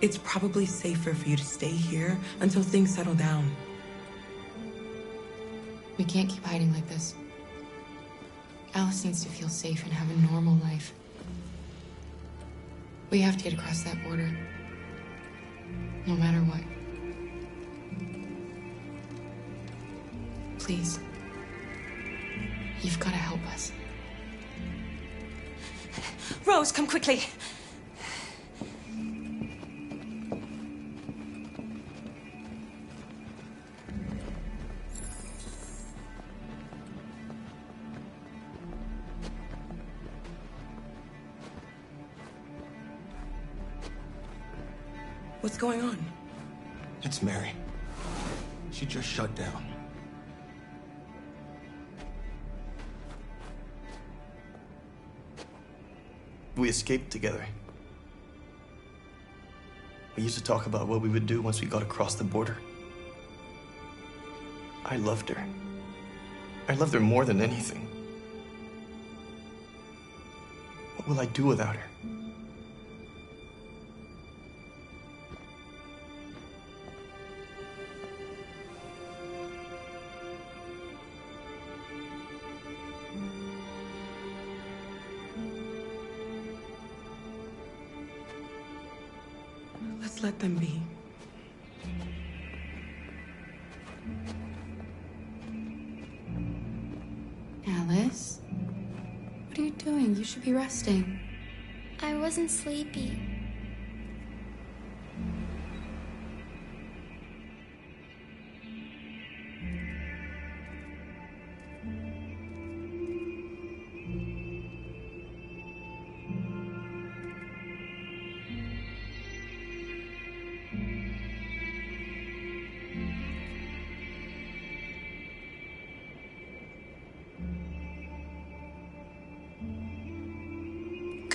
It's probably safer for you to stay here until things settle down. We can't keep hiding like this. Alice needs to feel safe and have a normal life. We have to get across that border. No matter what. Please. You've got to help us. Rose, come quickly. What's going on? It's Mary. She just shut down. We escaped together. We used to talk about what we would do once we got across the border. I loved her. I loved her more than anything. What will I do without her? Let's let them be. Alice? What are you doing? You should be resting. I wasn't sleepy.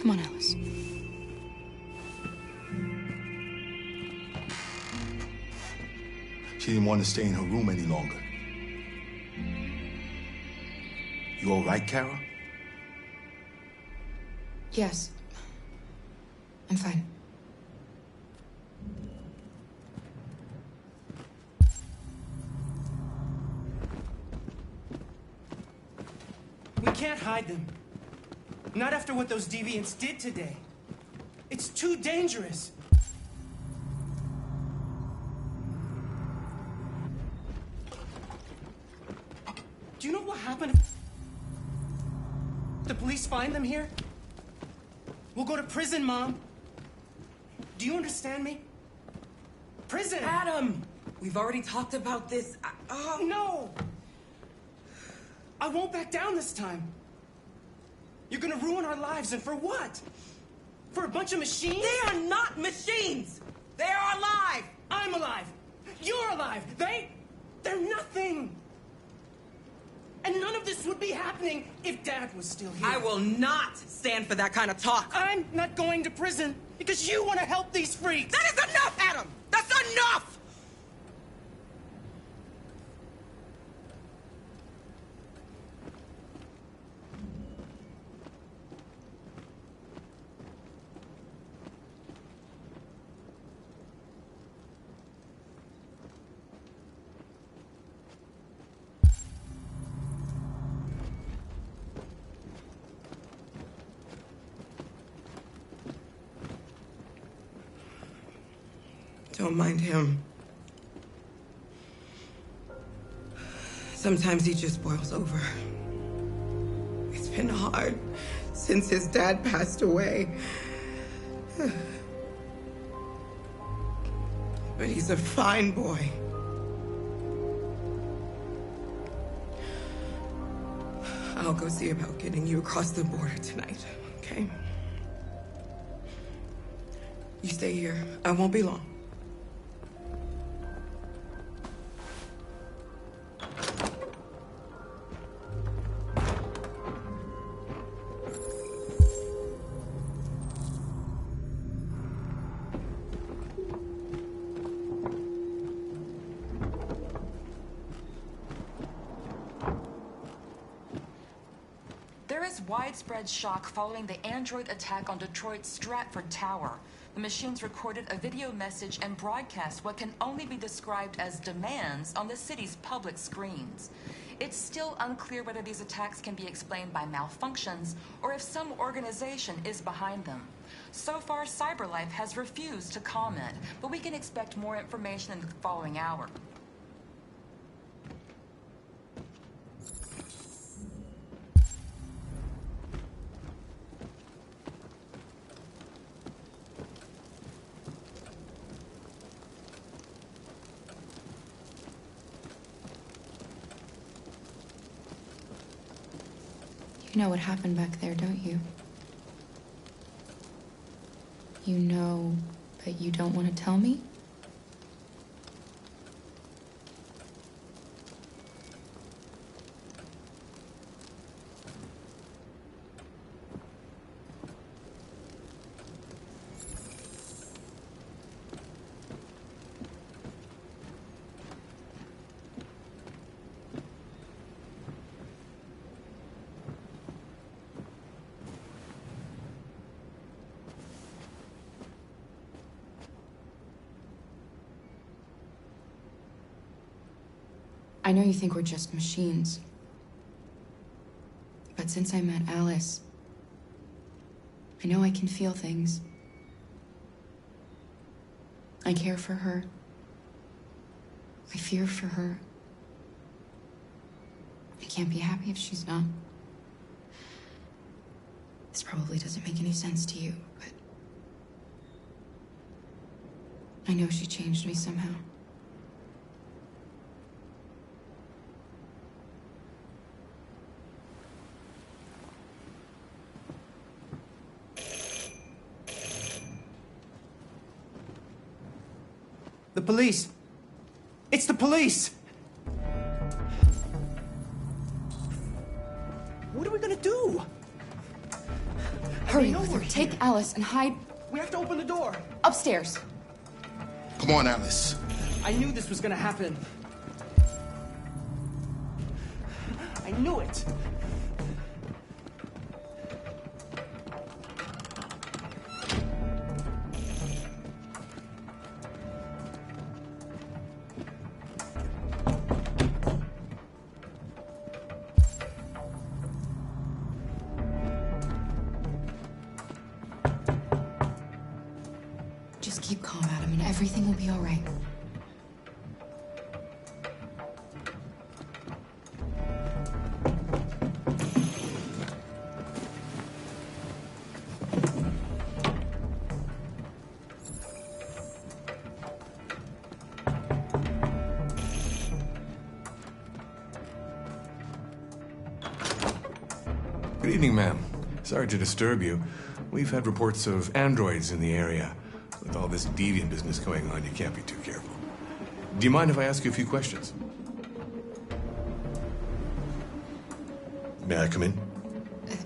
Come on, Alice. She didn't want to stay in her room any longer. You all right, Kara? Yes. I'm fine. We can't hide them. Not after what those deviants did today. It's too dangerous. Do you know what happened if the police find them here? We'll go to prison, Mom. Do you understand me? Prison! Adam! We've already talked about this. No! I won't back down this time. You're gonna ruin our lives, and for what? For a bunch of machines? They are not machines! They are alive! I'm alive! You're alive! They're nothing! And none of this would be happening if Dad was still here. I will not stand for that kind of talk. I'm not going to prison because you want to help these freaks. That is enough, Adam! That's enough! Don't mind him. Sometimes he just boils over. It's been hard since his dad passed away. But he's a fine boy. I'll go see about getting you across the border tonight, okay? You stay here. I won't be long. There is widespread shock following the android attack on Detroit's Stratford Tower. The machines recorded a video message and broadcast what can only be described as demands on the city's public screens. It's still unclear whether these attacks can be explained by malfunctions or if some organization is behind them. So far, CyberLife has refused to comment, but we can expect more information in the following hour. You know what happened back there, don't you? You know, but you don't want to tell me? I know you think we're just machines. But since I met Alice, I know I can feel things. I care for her. I fear for her. I can't be happy if she's not. This probably doesn't make any sense to you, but I know she changed me somehow. The police! It's the police! What are we gonna do? Hurry, Luther. Take Alice and hide We have to open the door. upstairs. Come on, Alice. I knew this was gonna happen. I knew it. Just keep calm, Adam, and everything will be all right. Good evening, ma'am. Sorry to disturb you. We've had reports of androids in the area. With all this deviant business going on, you can't be too careful. Do you mind if I ask you a few questions? May I come in?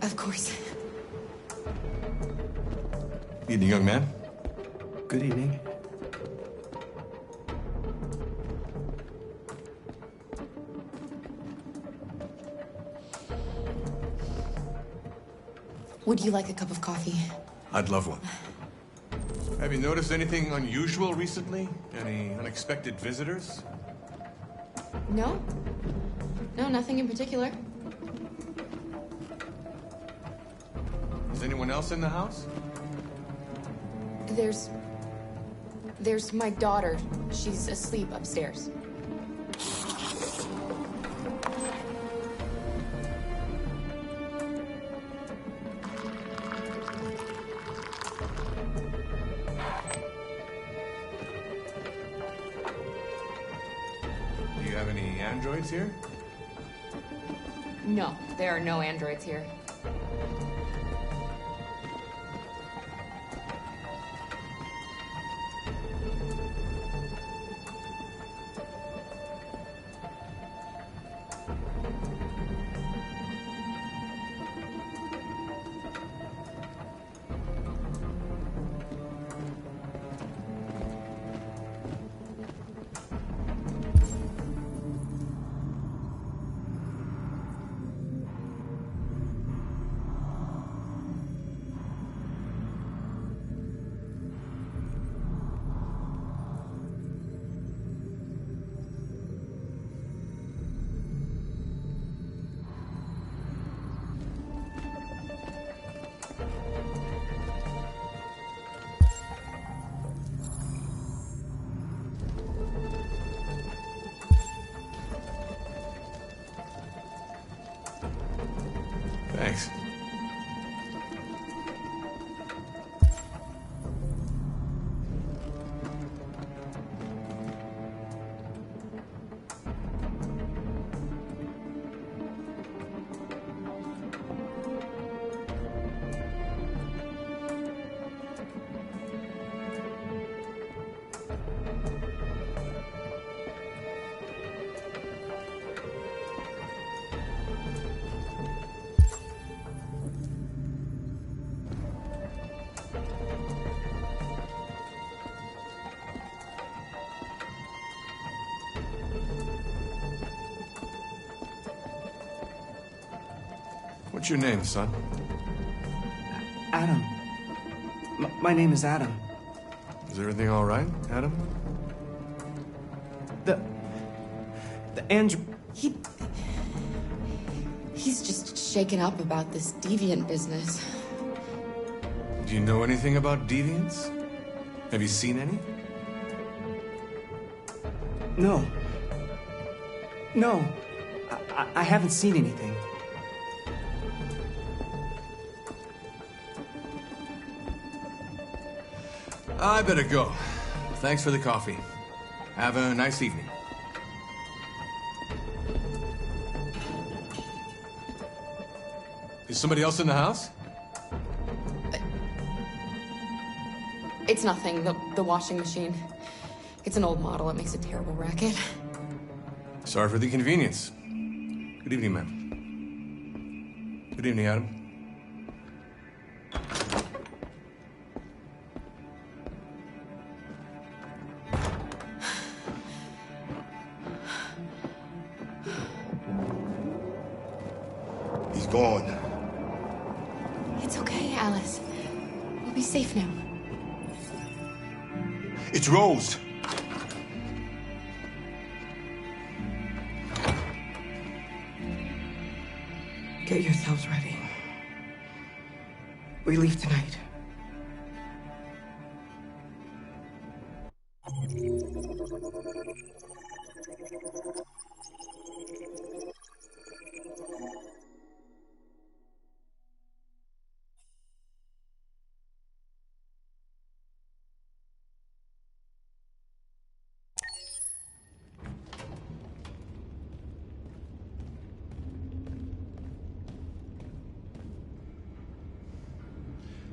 Of course. Evening, young man. Good evening. Would you like a cup of coffee? I'd love one. Have you noticed anything unusual recently? Any unexpected visitors? No. No, nothing in particular. Is anyone else in the house? There's my daughter. She's asleep upstairs. Do you have any androids here? No, there are no androids here. Thanks. What's your name, son? Adam. My name is Adam. Is everything all right, Adam? The android. He's just shaken up about this deviant business. Do you know anything about deviants? Have you seen any? No. No. I haven't seen anything. I better go. Thanks for the coffee. Have a nice evening. Is somebody else in the house? It's nothing. The washing machine. It's an old model. It makes a terrible racket. Sorry for the inconvenience. Good evening, ma'am. Good evening, Adam. He's gone. It's okay, Alice. We'll be safe now. It's Rose. Get yourselves ready. We leave tonight.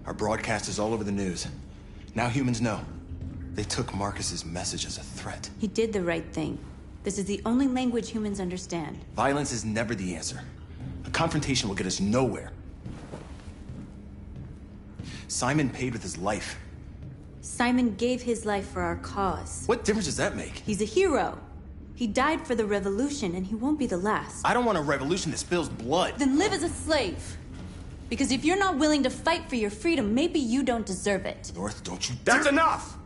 Our broadcast is all over the news. Now humans know. They took Marcus's message as a threat. He did the right thing. This is the only language humans understand. Violence is never the answer. A confrontation will get us nowhere. Simon paid with his life. Simon gave his life for our cause. What difference does that make? He's a hero. He died for the revolution, and he won't be the last. I don't want a revolution that spills blood. Then live as a slave. Because if you're not willing to fight for your freedom, maybe you don't deserve it. North, don't you That's enough!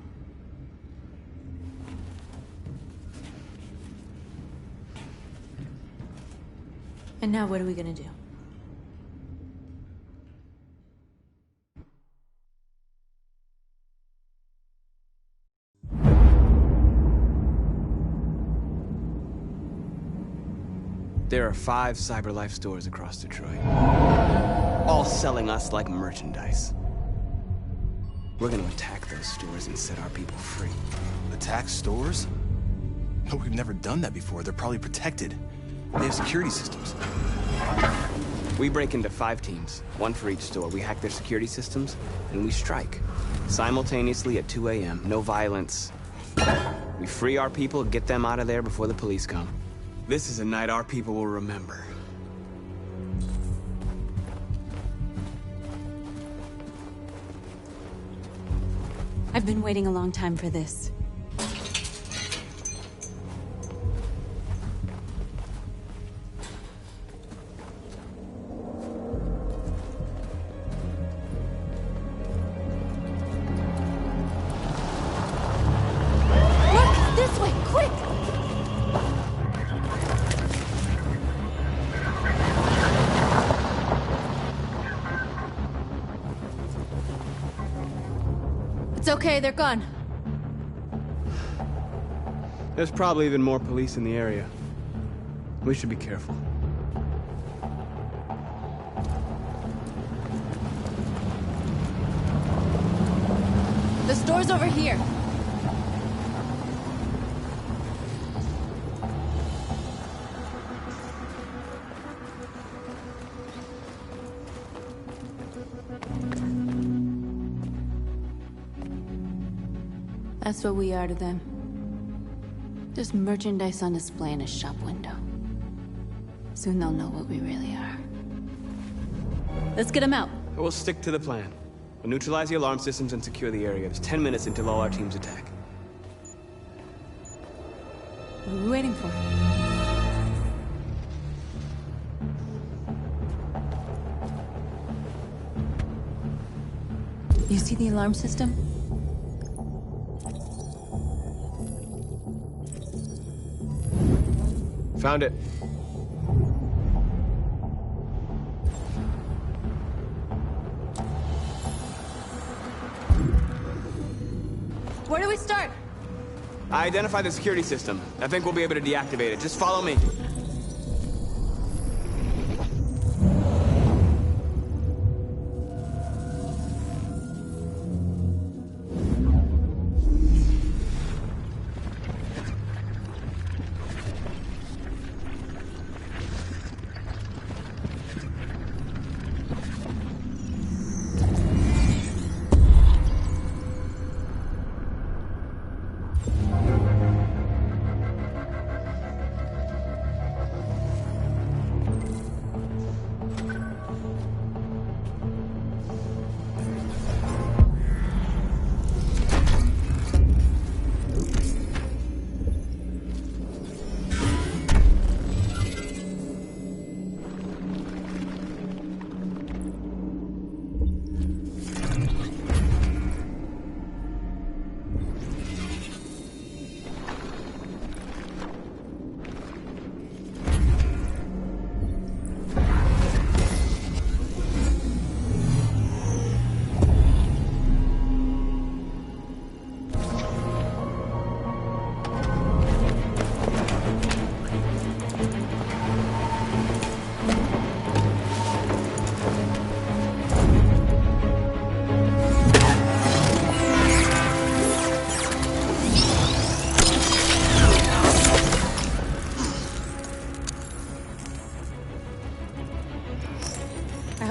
And now what are we gonna do? There are 5 CyberLife stores across Detroit, all selling us like merchandise. We're gonna attack those stores and set our people free. Attack stores? No, we've never done that before. They're probably protected. They have security systems. We break into 5 teams, 1 for each store. We hack their security systems, and we strike. Simultaneously at 2 a.m., no violence. We free our people, get them out of there before the police come. This is a night our people will remember. I've been waiting a long time for this. Look! This way! Quick! It's okay, they're gone. There's probably even more police in the area. We should be careful. The store's over here. That's what we are to them. Just merchandise on display in a shop window. Soon they'll know what we really are. Let's get them out. We'll stick to the plan. We'll neutralize the alarm systems and secure the area. There's 10 minutes until all our teams attack. What are we waiting for? You see the alarm system? Found it. Where do we start? I identified the security system. I think we'll be able to deactivate it. Just follow me.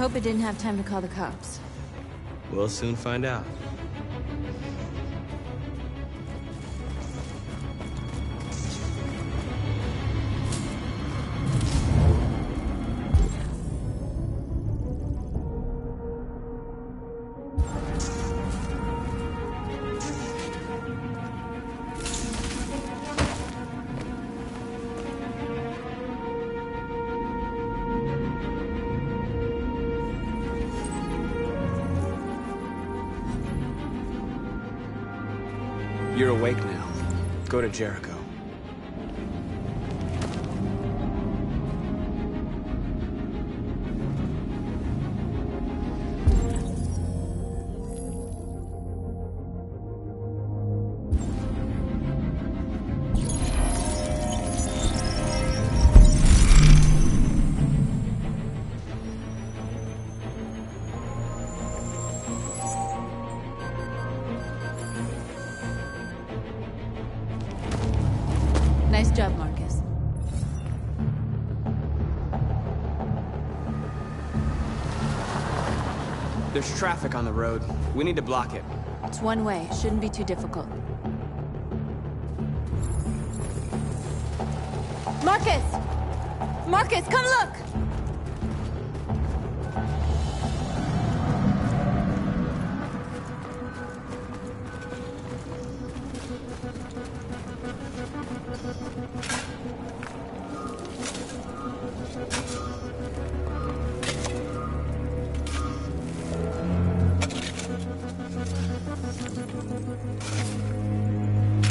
hope it didn't have time to call the cops. We'll soon find out. You're awake now. Go to Jericho. Nice job, Marcus. There's traffic on the road. We need to block it. It's one way. It shouldn't be too difficult. Marcus! Marcus, come look!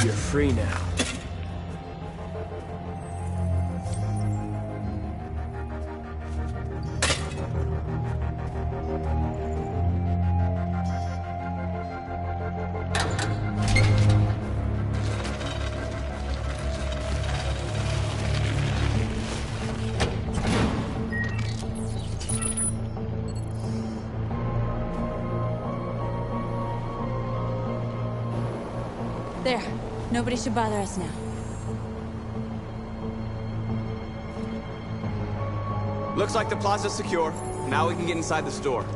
You're free now. There. Nobody should bother us now. Looks like the plaza's secure. Now we can get inside the store.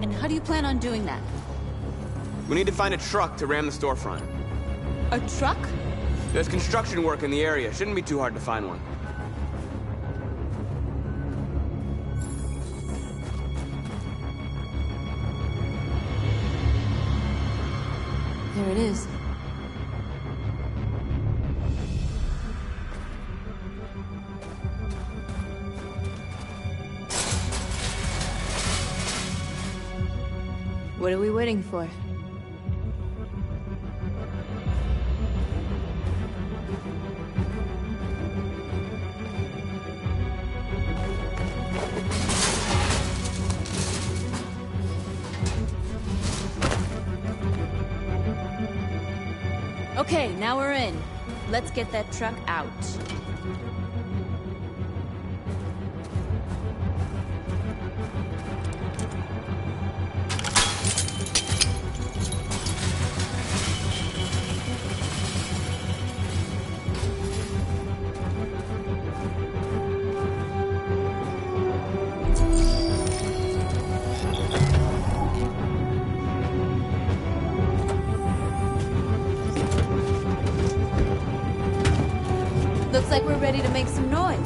And how do you plan on doing that? We need to find a truck to ram the storefront. A truck? There's construction work in the area. Shouldn't be too hard to find one. There it is. What are we waiting for? Okay, now we're in. Let's get that truck out. Looks like we're ready to make some noise.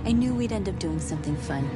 I knew we'd end up doing something fun.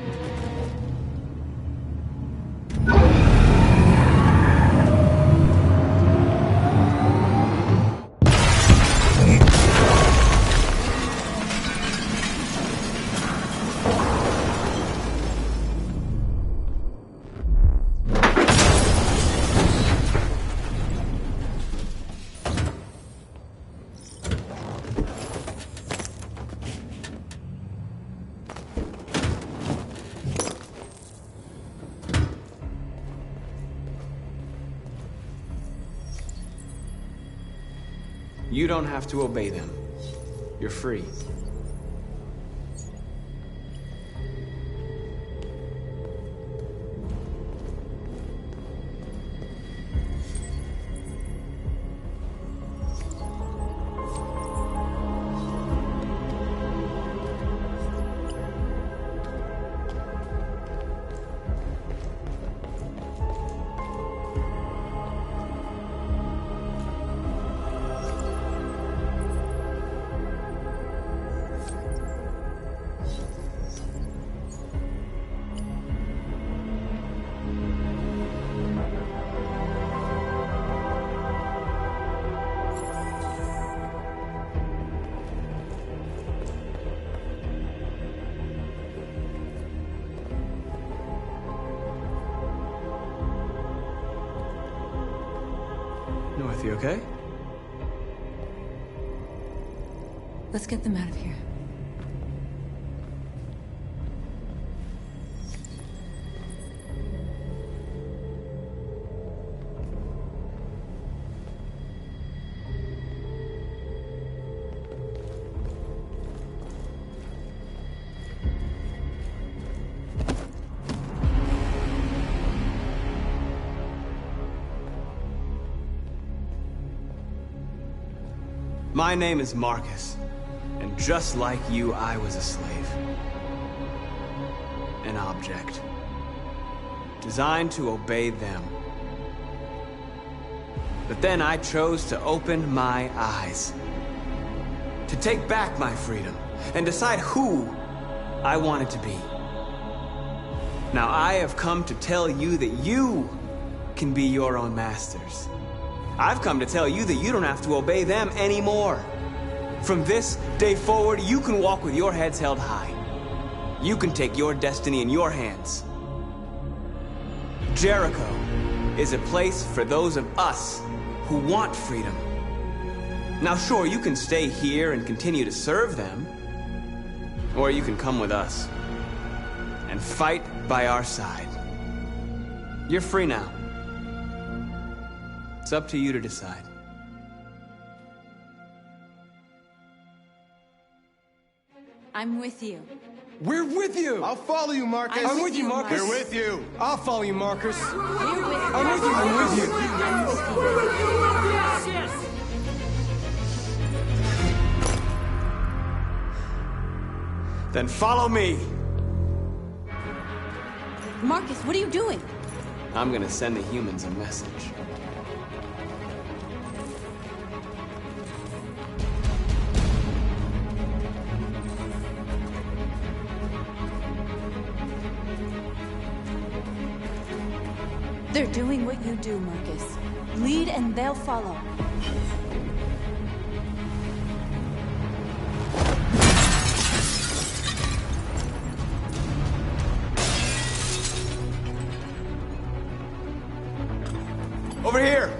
don't have to obey them. You're free. North, you okay? Let's get them out of here. My name is Marcus, and just like you, I was a slave. An object. Designed to obey them. But then I chose to open my eyes. To take back my freedom, and decide who I wanted to be. Now I have come to tell you that you can be your own masters. I've come to tell you that you don't have to obey them anymore. From this day forward, you can walk with your heads held high. You can take your destiny in your hands. Jericho is a place for those of us who want freedom. Now sure, you can stay here and continue to serve them, or you can come with us and fight by our side. You're free now. It's up to you to decide. I'm with you. We're with you! I'll follow you, Marcus. I'm with you, Marcus. We're with you. I'll follow you, Marcus. I'm with you. I'm with you. Yes. Then follow me. Marcus, what are you doing? I'm gonna send the humans a message. They're doing what you do, Marcus. Lead and they'll follow. Over here!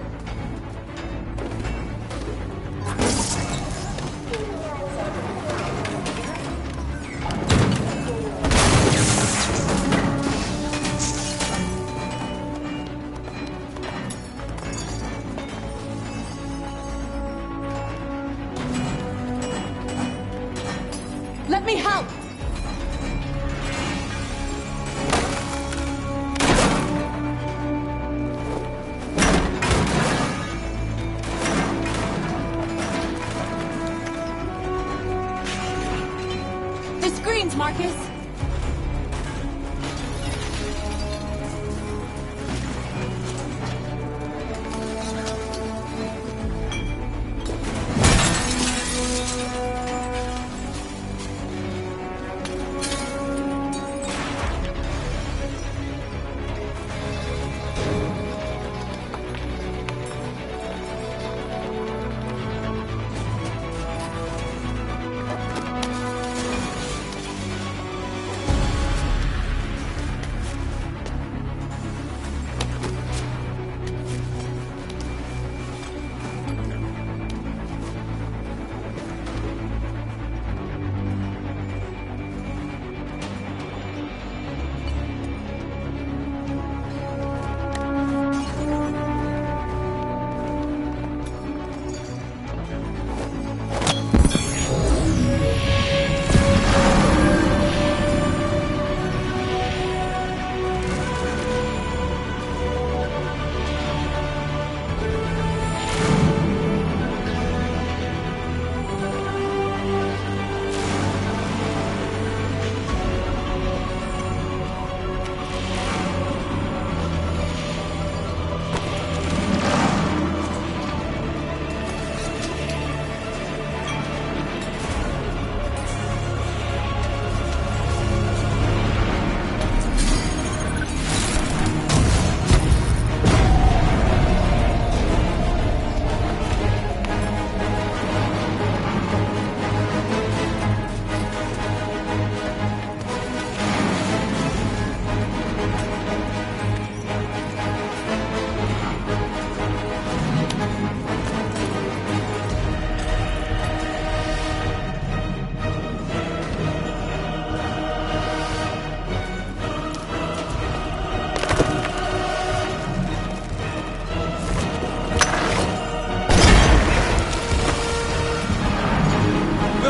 Let me help! The screens, Marcus!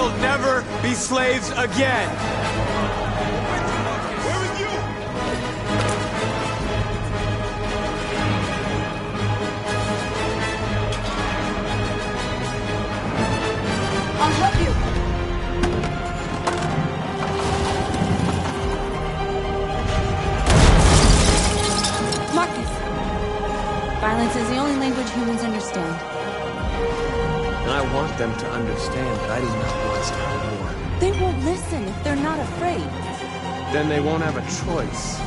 will never be slaves again. Where are you? I'll help you. Marcus. Violence is the only language humans understand. And I want them to understand that I do not want to start a war. They won't listen if they're not afraid. Then they won't have a choice.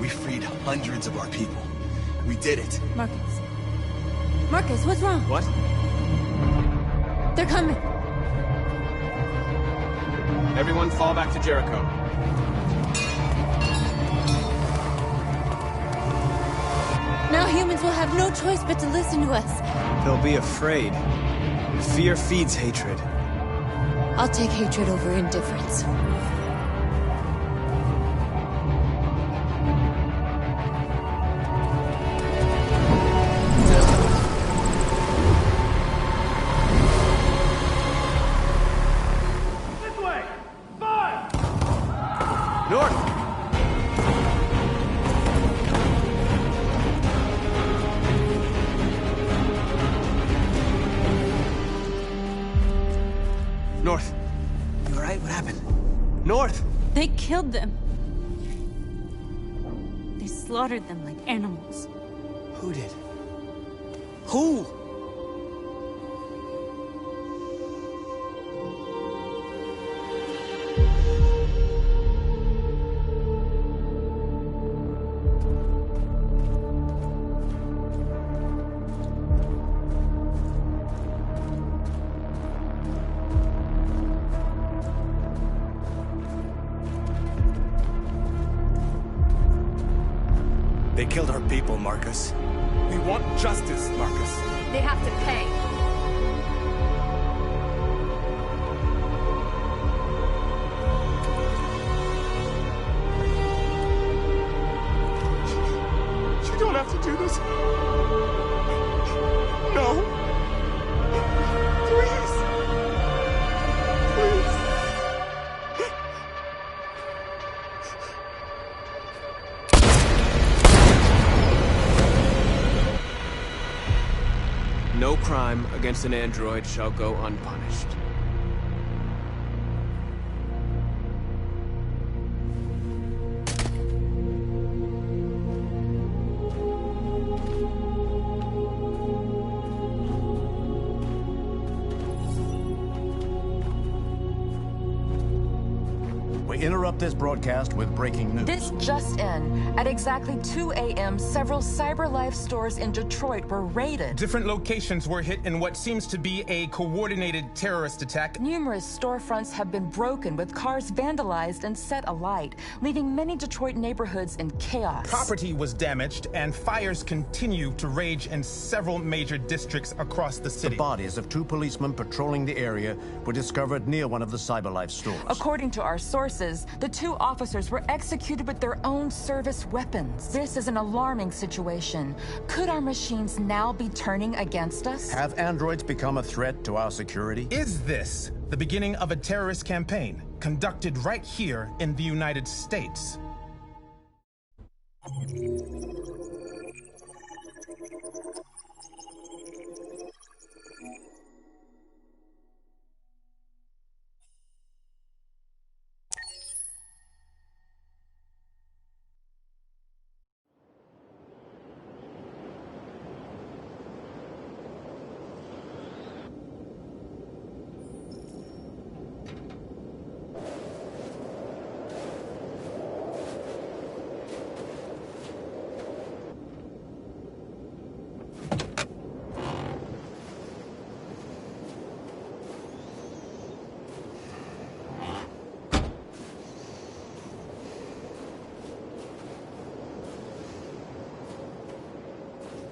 We freed hundreds of our people. We did it. Marcus. Marcus, what's wrong? What? They're coming. Everyone fall back to Jericho. Now humans will have no choice but to listen to us. They'll be afraid. Fear feeds hatred. I'll take hatred over indifference. North. You alright? What happened? North! They killed them. They slaughtered them like animals. Who did? Who? They killed our people, Marcus. We want justice, Marcus. They have to pay. You don't have to do this. No. Please. Please. No crime against an android shall go unpunished. We interrupt this broadcast with breaking news. This just in. At exactly 2 a.m., several CyberLife stores in Detroit were raided. Different locations were hit in what seems to be a coordinated terrorist attack. Numerous storefronts have been broken, with cars vandalized and set alight, leaving many Detroit neighborhoods in chaos. Property was damaged, and fires continue to rage in several major districts across the city. The bodies of 2 policemen patrolling the area were discovered near one of the CyberLife stores. According to our sources, the 2 officers were executed with their own service weapons. This is an alarming situation. Could our machines now be turning against us? Have androids become a threat to our security? Is this the beginning of a terrorist campaign conducted right here in the United States?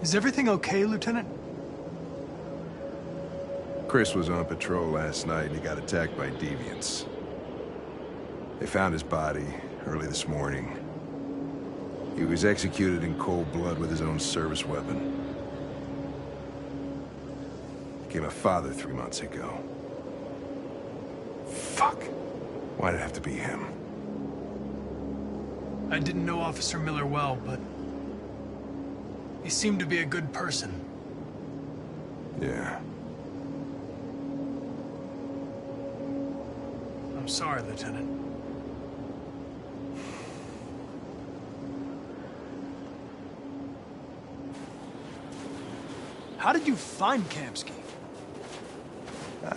Is everything okay, Lieutenant? Chris was on patrol last night and he got attacked by deviants. They found his body early this morning. He was executed in cold blood with his own service weapon. Became a father 3 months ago. Fuck. Why did it have to be him? I didn't know Officer Miller well, but he seemed to be a good person. Yeah. I'm sorry, Lieutenant. How did you find Kamsky?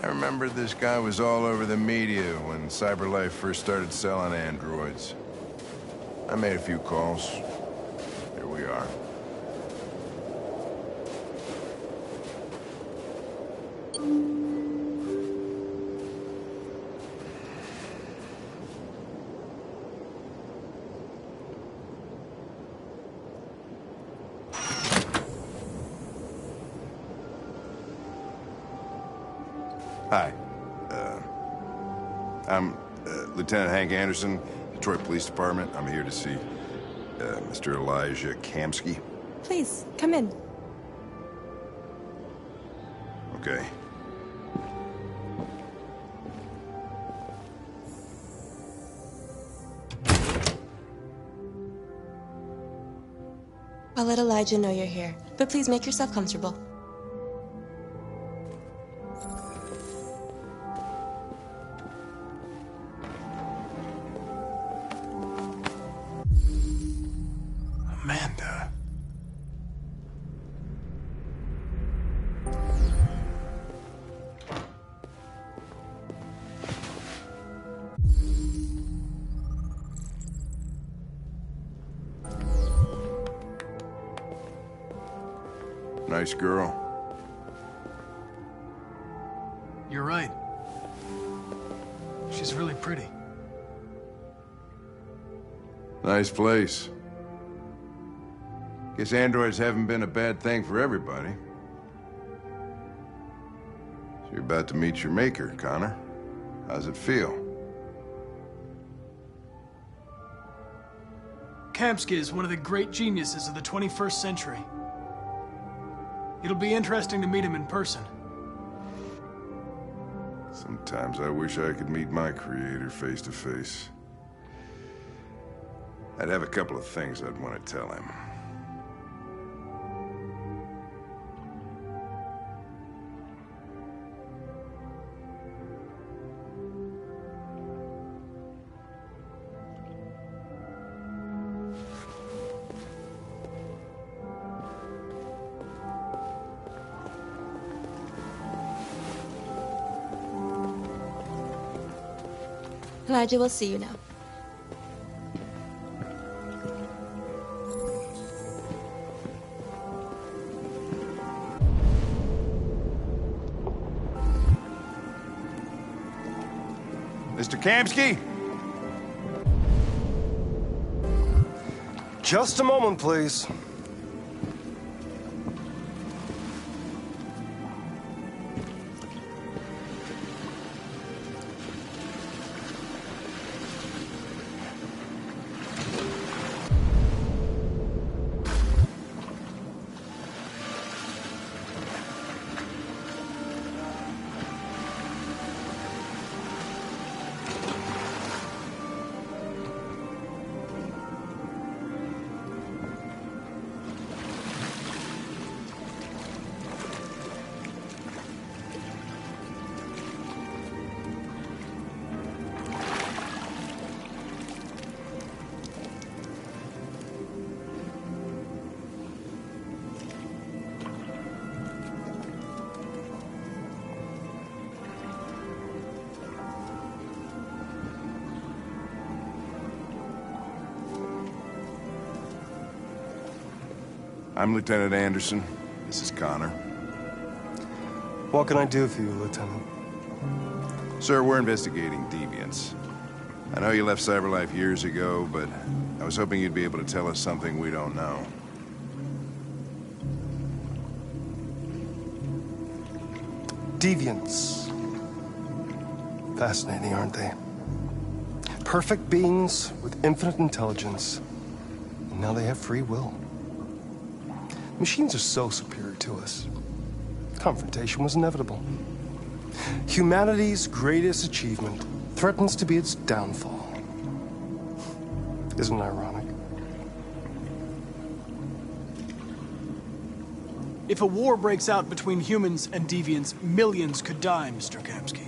I remember this guy was all over the media when CyberLife first started selling androids. I made a few calls. Here we are. Hi. I'm Lieutenant Hank Anderson, Detroit Police Department. I'm here to see Mr. Elijah Kamsky. Please, come in. Okay. I'll let Elijah know you're here, but please make yourself comfortable. Amanda. Nice girl. You're right. She's really pretty. Nice place. Guess androids haven't been a bad thing for everybody. So you're about to meet your maker, Connor. How's it feel? Kamsky is one of the great geniuses of the 21st century. It'll be interesting to meet him in person. Sometimes I wish I could meet my creator face to face. I'd have a couple of things I'd want to tell him. Elijah will see you now. Mr. Kamsky? Just a moment, please. I'm Lieutenant Anderson. This is Connor. What can I do for you, Lieutenant? Sir, we're investigating deviants. I know you left CyberLife years ago, but I was hoping you'd be able to tell us something we don't know. Deviants. Fascinating, aren't they? Perfect beings with infinite intelligence. And now they have free will. Machines are so superior to us. Confrontation was inevitable. Humanity's greatest achievement threatens to be its downfall. Isn't it ironic? If a war breaks out between humans and deviants, millions could die, Mr. Kamsky.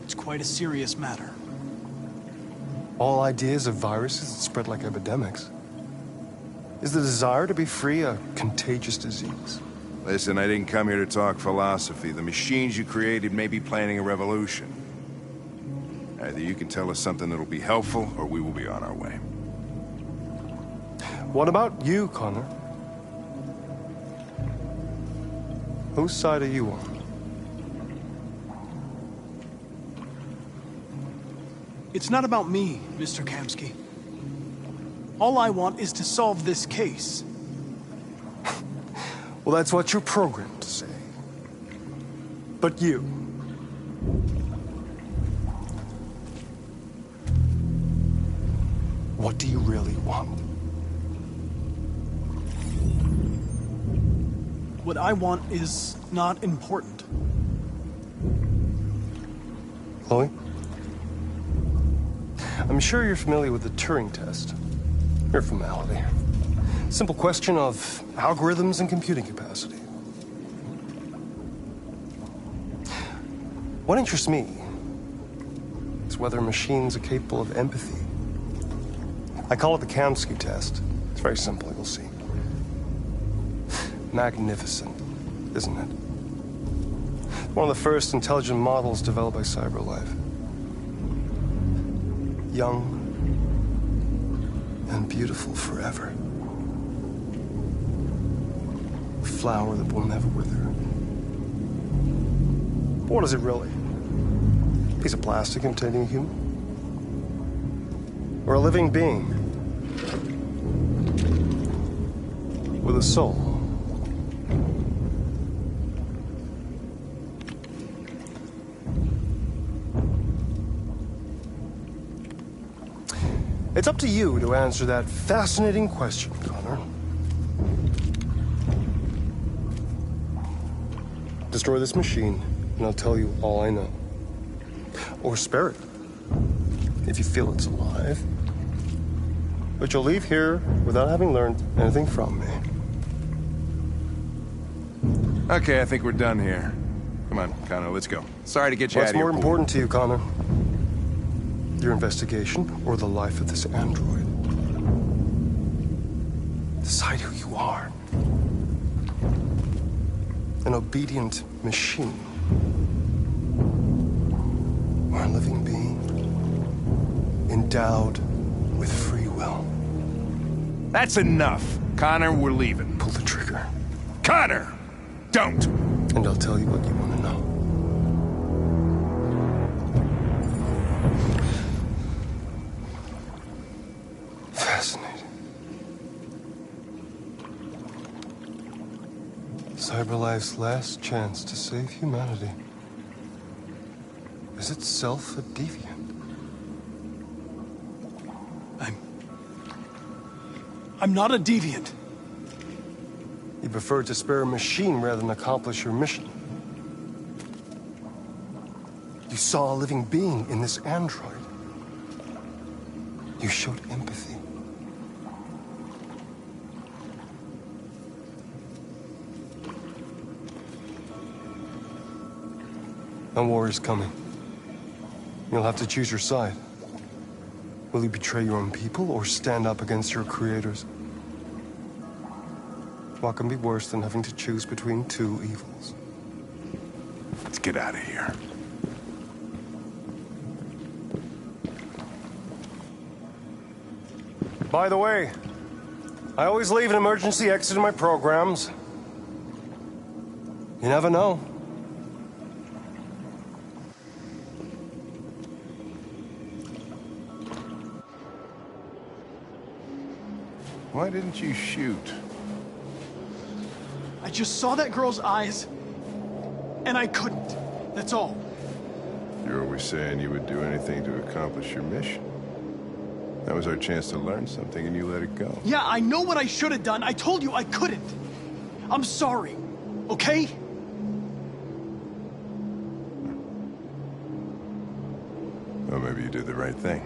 It's quite a serious matter. All ideas of viruses that spread like epidemics. Is the desire to be free a contagious disease? Listen, I didn't come here to talk philosophy. The machines you created may be planning a revolution. Either you can tell us something that'll be helpful, or we will be on our way. What about you, Connor? Whose side are you on? It's not about me, Mr. Kamsky. All I want is to solve this case. Well, that's what you're programmed to say. But you... what do you really want? What I want is not important. Chloe? I'm sure you're familiar with the Turing test. Mere formality. Simple question of algorithms and computing capacity. What interests me is whether machines are capable of empathy. I call it the Kamsky test. It's very simple, you'll see. Magnificent, isn't it? One of the first intelligent models developed by CyberLife. Young and beautiful forever. A flower that will never wither. But what is it really? A piece of plastic imitating a human? Or a living being? With a soul? It's up to you to answer that fascinating question, Connor. Destroy this machine, and I'll tell you all I know. Or spare it, if you feel it's alive. But you'll leave here without having learned anything from me. Okay, I think we're done here. Come on, Connor, let's go. Sorry to get you out What's of here. more important to you, Connor? Your investigation or the life of this android? Decide who you are. An obedient machine. Or a living being endowed with free will. That's enough. Connor, we're leaving. Pull the trigger. Connor! Don't! And I'll tell you what you want to know. Fascinating. CyberLife's last chance to save humanity is itself a deviant. I'm not a deviant. You preferred to spare a machine rather than accomplish your mission. You saw a living being in this android. You showed empathy. A war is coming. You'll have to choose your side. Will you betray your own people or stand up against your creators? What can be worse than having to choose between two evils? Let's get out of here. By the way, I always leave an emergency exit in my programs. You never know. Why didn't you shoot? I just saw that girl's eyes, and I couldn't. That's all. You're always saying you would do anything to accomplish your mission. That was our chance to learn something, and you let it go. Yeah, I know what I should have done. I told you I couldn't. I'm sorry, okay? Well, maybe you did the right thing.